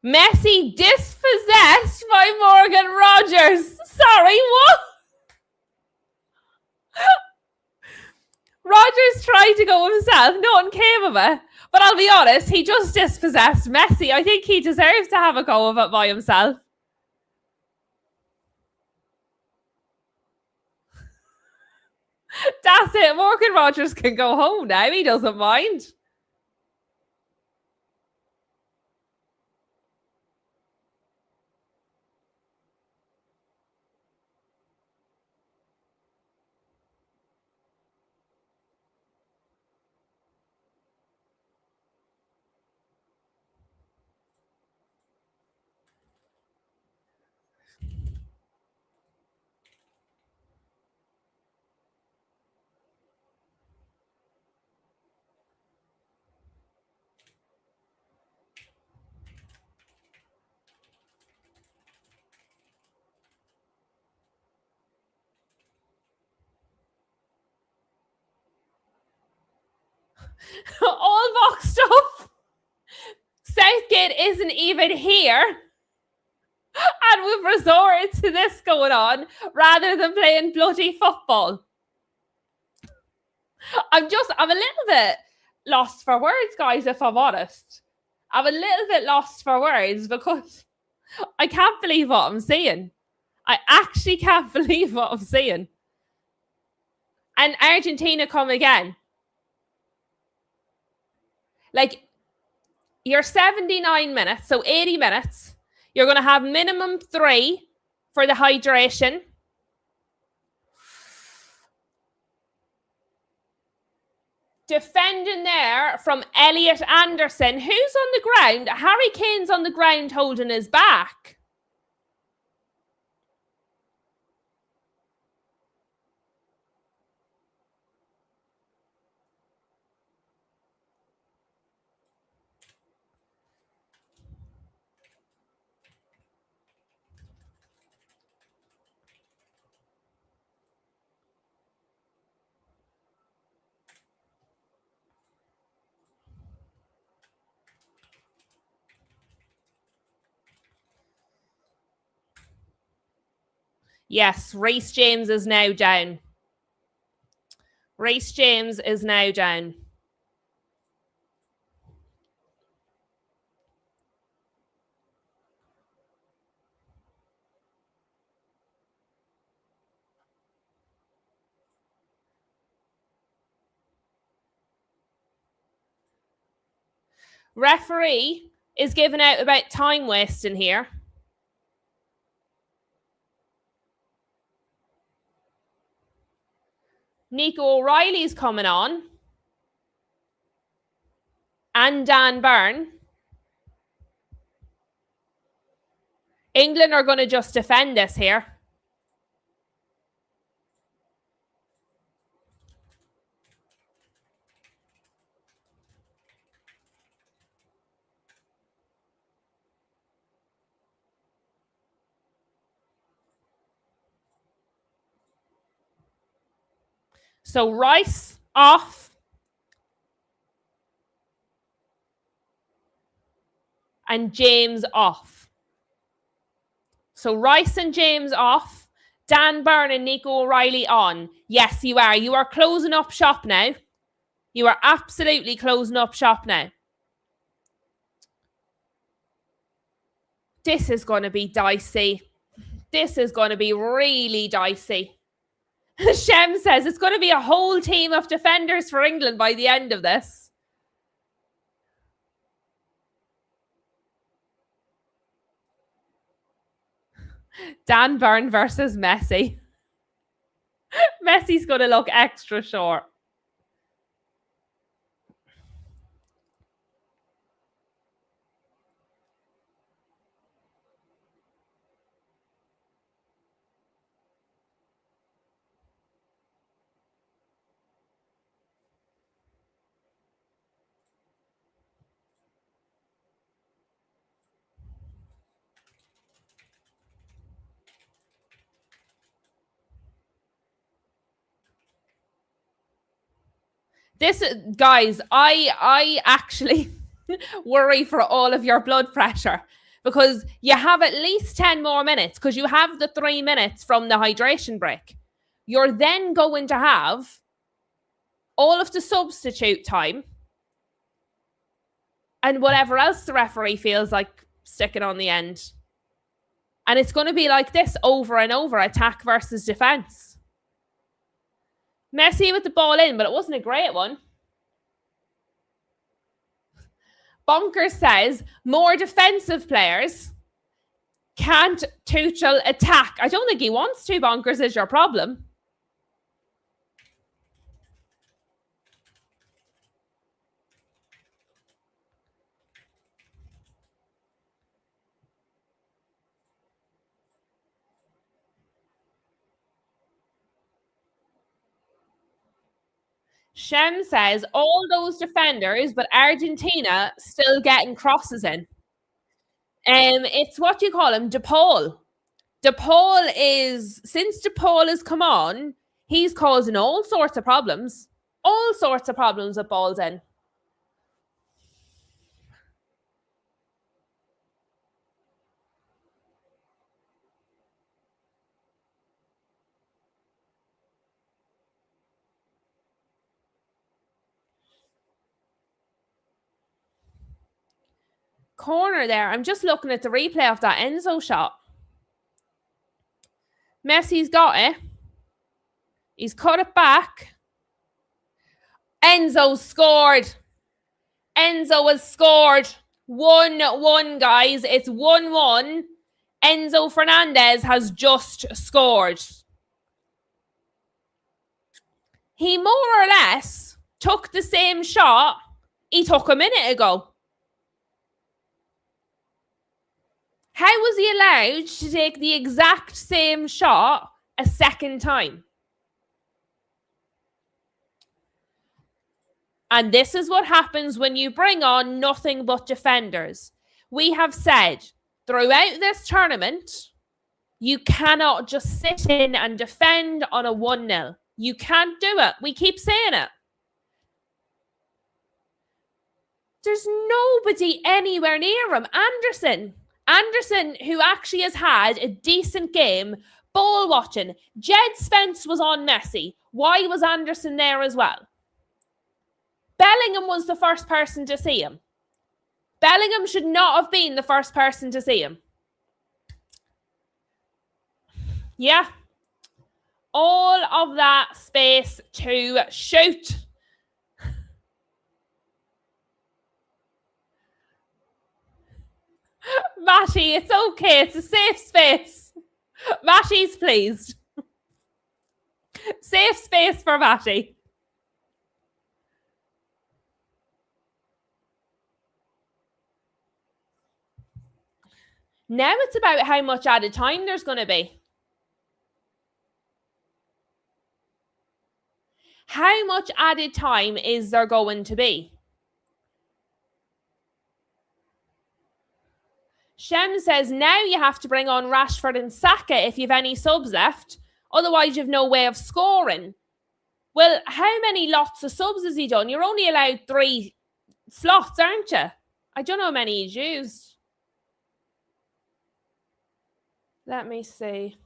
[SPEAKER 1] Messi dispossessed by Morgan Rogers. Sorry, what? Rogers tried to go himself. No one came of it. But I'll be honest, he just dispossessed Messi. I think he deserves to have a go of it by himself. That's it. Morgan Rogers can go home now. He doesn't mind. All Boxed Up. Southgate isn't even here. And we've resorted to this going on rather than playing bloody football. I'm a little bit lost for words, guys, if I'm honest. I'm a little bit lost for words because I can't believe what I'm seeing. I actually can't believe what I'm seeing. And Argentina come again. Like, you're 79 minutes, so 80 minutes. You're going to have minimum 3 for the hydration. Defending there from Elliot Anderson. Who's on the ground? Harry Kane's on the ground holding his back. Yes, Reece James is now down. Reece James is now down. Referee is giving out about time wasting here. Nico O'Reilly's coming on. And Dan Byrne. England are going to just defend this here. So Rice off. And James off. So Rice and James off. Dan Byrne and Nico O'Reilly on. Yes, you are. You are closing up shop now. You are absolutely closing up shop now. This is going to be dicey. This is going to be really dicey. Shem says it's going to be a whole team of defenders for England by the end of this. Dan Byrne versus Messi. Messi's going to look extra short. This, guys, I actually worry for all of your blood pressure because you have at least 10 more minutes because you have the 3 minutes from the hydration break. You're then going to have all of the substitute time and whatever else the referee feels like sticking on the end. And it's going to be like this over and over, attack versus defense. Messi with the ball in, but it wasn't a great one. Bonker says more defensive players. Can't Tuchel attack? I don't think he wants to. Bonkers is your problem. Shem says all those defenders, but Argentina still getting crosses in. It's what you call him, DePaul. DePaul is, since DePaul has come on, he's causing all sorts of problems. All sorts of problems with balls in. Corner there. I'm just looking at the replay of that Enzo shot. Messi's got it. He's cut it back. Enzo scored. Enzo has scored. 1-1, guys. It's 1-1. Enzo Fernandez has just scored. He more or less took the same shot he took a minute ago. How was he allowed to take the exact same shot a second time? And this is what happens when you bring on nothing but defenders. We have said throughout this tournament, you cannot just sit in and defend on a 1-0. You can't do it. We keep saying it. There's nobody anywhere near him. Anderson, who actually has had a decent game, Ball watching. Jed Spence was on Messi. Why was Anderson there as well? Bellingham was the first person to see him. Bellingham should not have been the first person to see him. Yeah. All of that space to shoot. Matty, it's okay. It's a safe space. Matty's pleased. Safe space for Matty. Now it's about how much added time there's going to be. How much added time is there going to be? Shem says, now you have to bring on Rashford and Saka if you've any subs left. Otherwise, you've no way of scoring. Well, how many lots of subs has he done? You're only allowed 3 slots, aren't you? I don't know how many he's used. Let me see.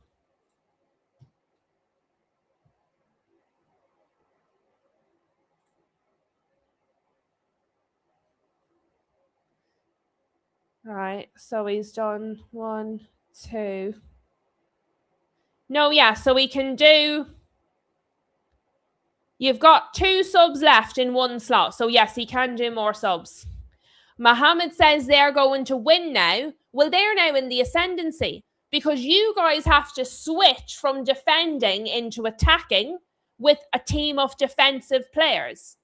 [SPEAKER 1] Right, so he's done 1, 2. No, yeah, so we can do... You've got 2 subs left in 1 slot. So yes, he can do more subs. Mohammed says they're going to win now. Well, they're now in the ascendancy because you guys have to switch from defending into attacking with a team of defensive players.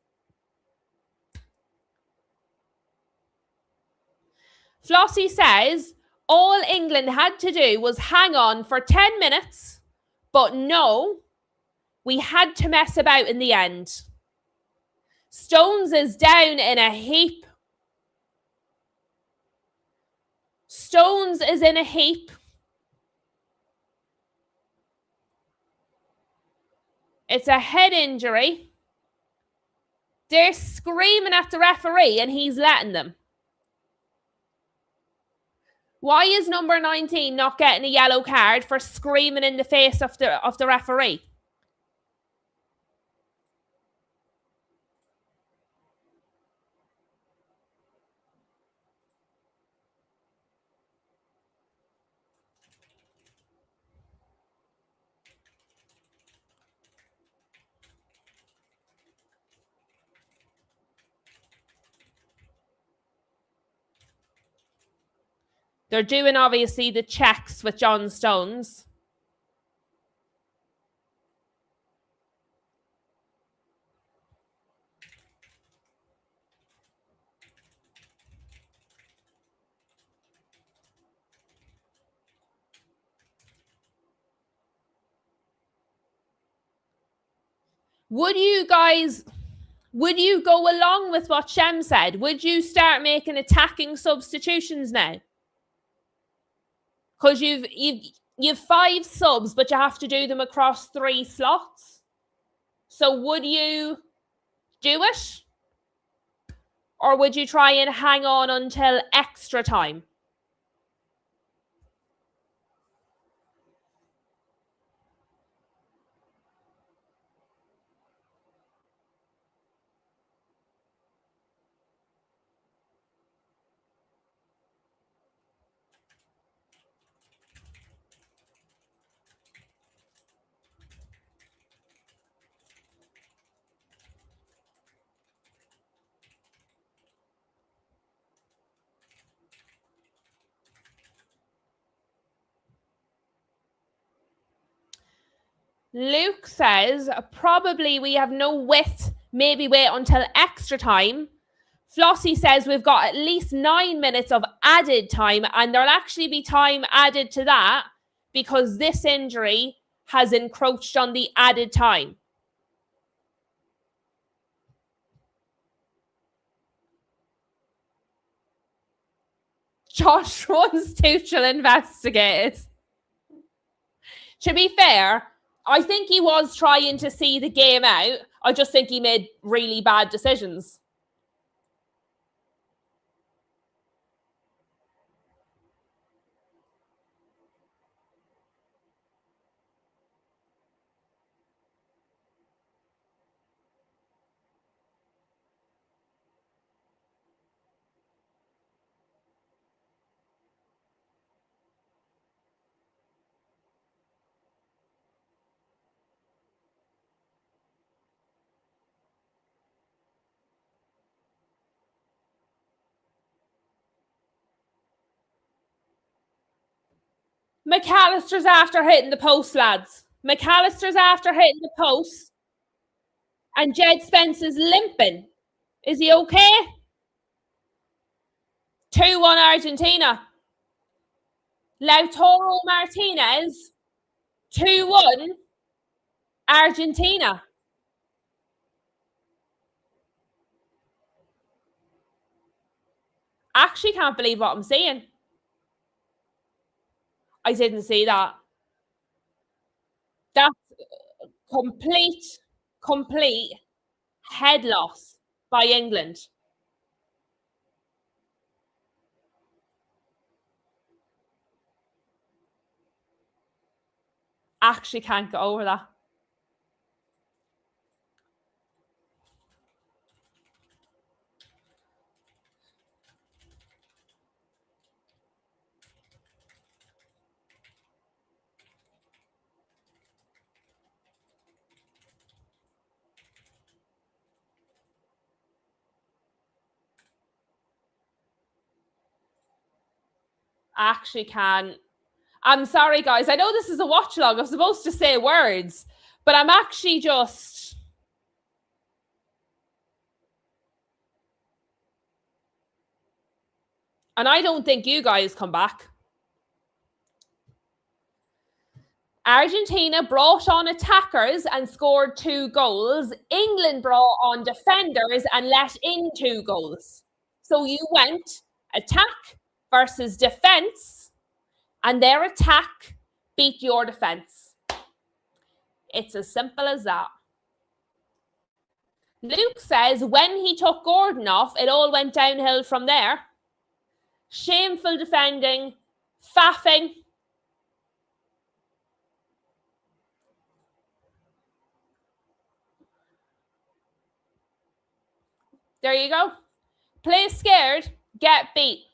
[SPEAKER 1] Flossie says all England had to do was hang on for 10 minutes, but no, we had to mess about in the end. Stones is down in a heap. Stones is in a heap. It's a head injury. They're screaming at the referee and he's letting them. Why is number 19 not getting a yellow card for screaming in the face of the referee? They're doing, obviously, the checks with John Stones. Would you go along with what Shem said? Would you start making attacking substitutions now? Because you've 5 subs, but you have to do them across 3 slots. So would you do it? Or would you try and hang on until extra time? Luke says, probably we have no width, maybe wait until extra time. Flossie says we've got at least 9 minutes of added time, and there'll actually be time added to that because this injury has encroached on the added time. Josh wants Tuchel investigated. To be fair, I think he was trying to see the game out. I just think he made really bad decisions. McAllister's after hitting the post, lads. McAllister's after hitting the post. And Jed Spence is limping. Is he okay? 2-1 Argentina. Lautaro Martinez. 2-1 Argentina. Actually can't believe what I'm seeing. I didn't see that. That's complete head loss by England. Actually can't get over that. Actually can. I'm sorry, guys. I know this is a watch along. I'm supposed to say words, but I'm actually just. And I don't think you guys come back. Argentina brought on attackers and scored 2 goals. England brought on defenders and let in 2 goals. So you went attack versus defense, and their attack beat your defense. It's as simple as that. Luke says when he took Gordon off, it all went downhill from there. Shameful defending, faffing. There you go. Play scared, get beat.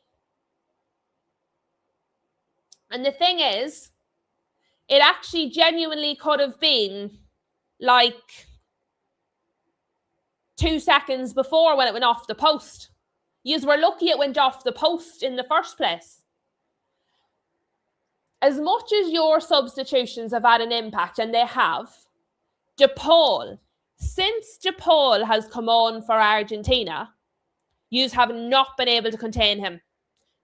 [SPEAKER 1] And the thing is, it actually genuinely could have been like 2 seconds before when it went off the post. Yous were lucky it went off the post in the first place. As much as your substitutions have had an impact, and they have, DePaul, since DePaul has come on for Argentina, yous have not been able to contain him.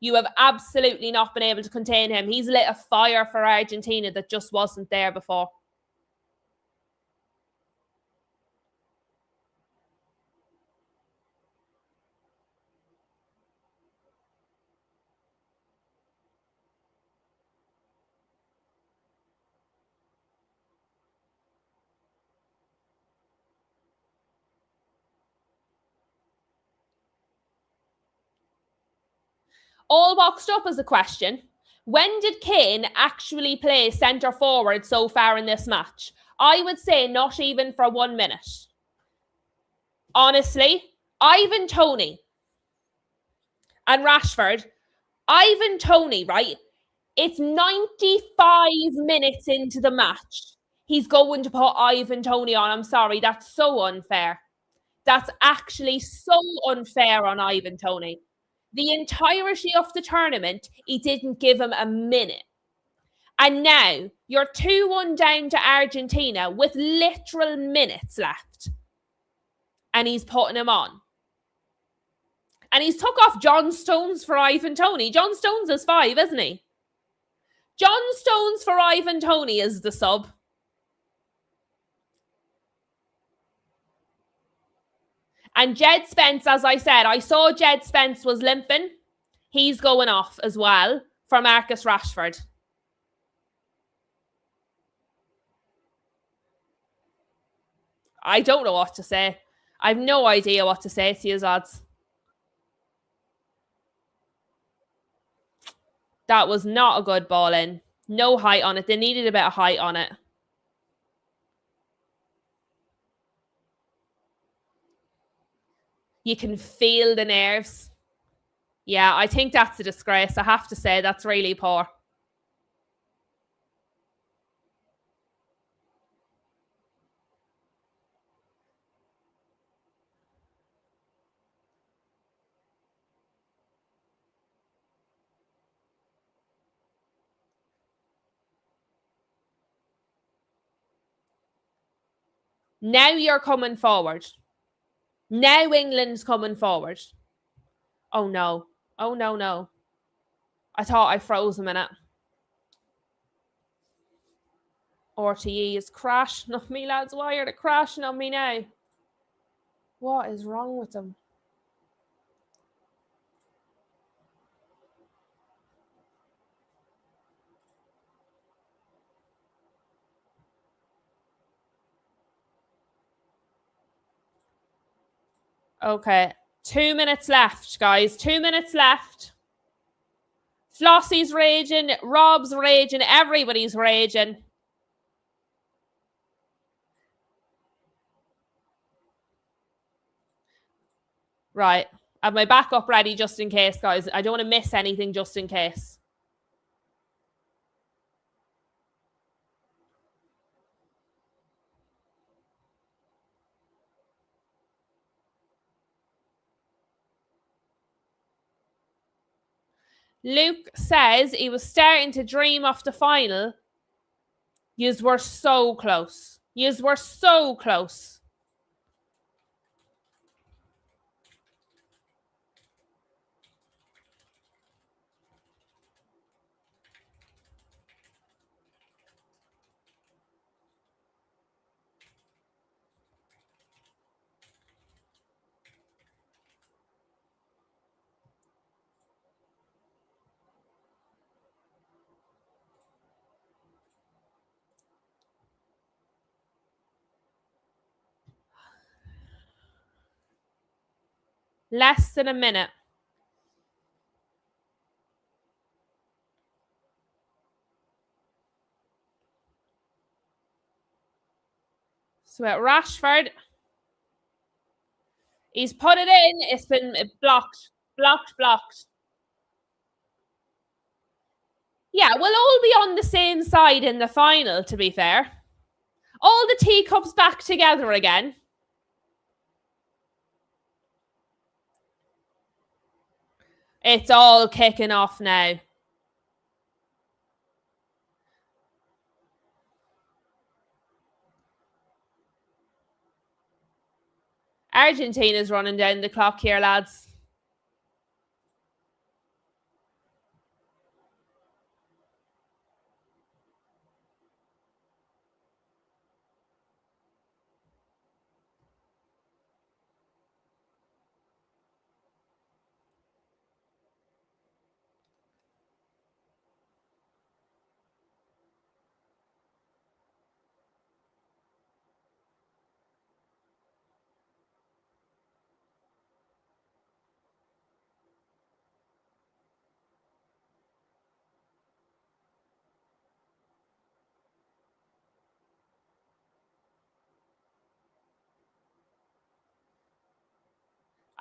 [SPEAKER 1] You have absolutely not been able to contain him. He's lit a fire for Argentina that just wasn't there before. All boxed up as a question. When did Kane actually play centre forward so far in this match? I would say not even for 1 minute. Honestly, Ivan Toney and Rashford, Ivan Toney, right? It's 95 minutes into the match. He's going to put Ivan Toney on. I'm sorry, that's so unfair. That's actually so unfair on Ivan Toney. The entirety of the tournament, he didn't give him a minute. And now you're 2-1 down to Argentina with literal minutes left. And he's putting him on. And he's took off John Stones for Ivan Toney. John Stones is 5, isn't he? John Stones for Ivan Toney is the sub. And Jed Spence, as I said, I saw Jed Spence was limping. He's going off as well for Marcus Rashford. I don't know what to say. I have no idea what to say to you, odds. That was not a good ball in. No height on it. They needed a bit of height on it. You can feel the nerves. Yeah, I think that's a disgrace. I have to say, that's really poor. Now you're coming forward. Now England's coming forward. Oh no. Oh no, no. I thought I froze a minute. RTE is crashing on me, lads. Why are they crashing on me now? What is wrong with them? Okay. 2 minutes left, guys. 2 minutes left. Flossie's raging. Rob's raging. Everybody's raging. Right. I have my backup ready just in case, guys. I don't want to miss anything just in case. Luke says he was starting to dream of the final. Yous were so close. Yous were so close. Less than a minute. So at Rashford, he's put it in. It's been blocked. Blocked, blocked. Yeah, we'll all be on the same side in the final, to be fair. All the teacups back together again. It's all kicking off now. Argentina's running down the clock here, lads.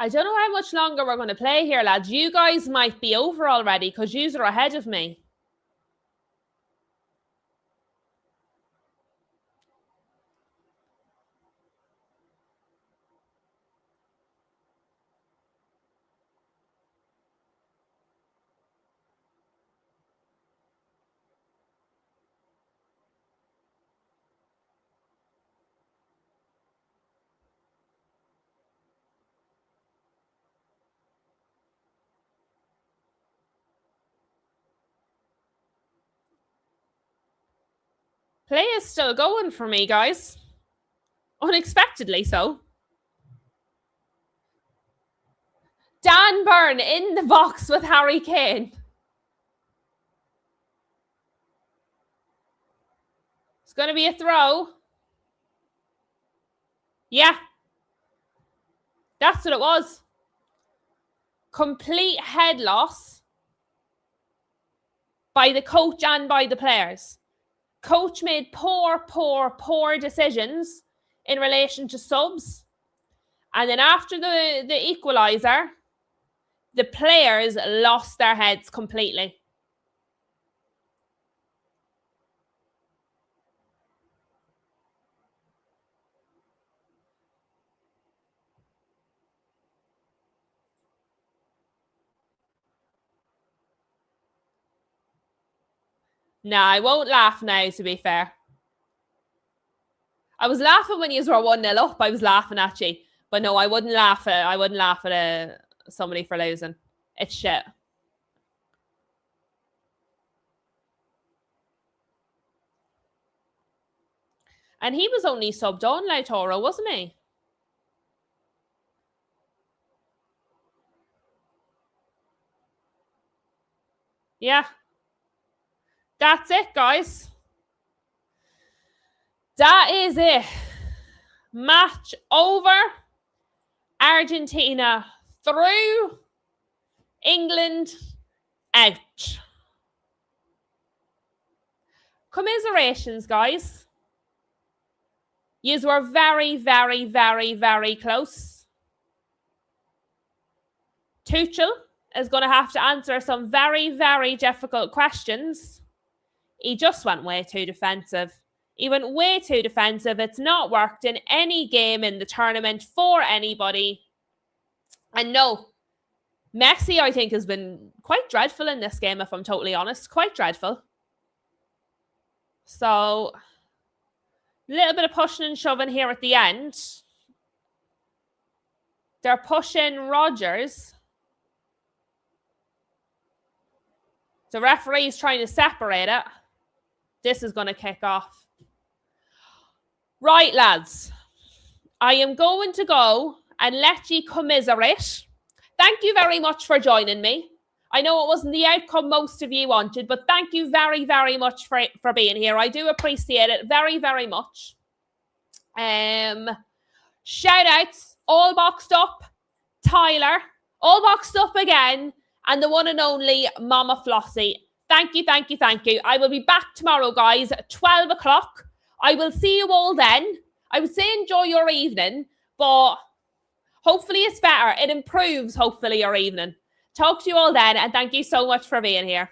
[SPEAKER 1] I don't know how much longer we're going to play here, lads. You guys might be over already because you are ahead of me. Play is still going for me, guys. Unexpectedly so. Dan Burn in the box with Harry Kane. It's going to be a throw. Yeah. That's what it was. Complete head loss by the coach and by the players. Coach made poor decisions in relation to subs. And then after the equaliser, the players lost their heads completely. Nah, I won't laugh now, to be fair. I was laughing when you were 1-0 up. I was laughing at you. But no, I wouldn't laugh at somebody for losing. It's shit. And he was only subbed on Lautaro, wasn't he? Yeah. That's it, guys. That is it. Match over. Argentina through. England out. Commiserations, guys. Yous were very, very, very, very close. Tuchel is going to have to answer some very, very difficult questions. He just went way too defensive. He went way too defensive. It's not worked in any game in the tournament for anybody. And no, Messi, I think, has been quite dreadful in this game, if I'm totally honest. Quite dreadful. So, a little bit of pushing and shoving here at the end. They're pushing Rodgers. The referee's trying to separate it. This is going to kick off. Right, lads. I am going to go and let you commiserate. Thank you very much for joining me. I know it wasn't the outcome most of you wanted, but thank you very, very much for being here. I do appreciate it very, very much. Shout outs, all boxed up, Tyler, all boxed up again, and the one and only Mama Flossie. Thank you, thank you, thank you. I will be back tomorrow, guys, at 12 o'clock. I will see you all then. I would say enjoy your evening, but hopefully it's better. It improves, hopefully, your evening. Talk to you all then, and thank you so much for being here.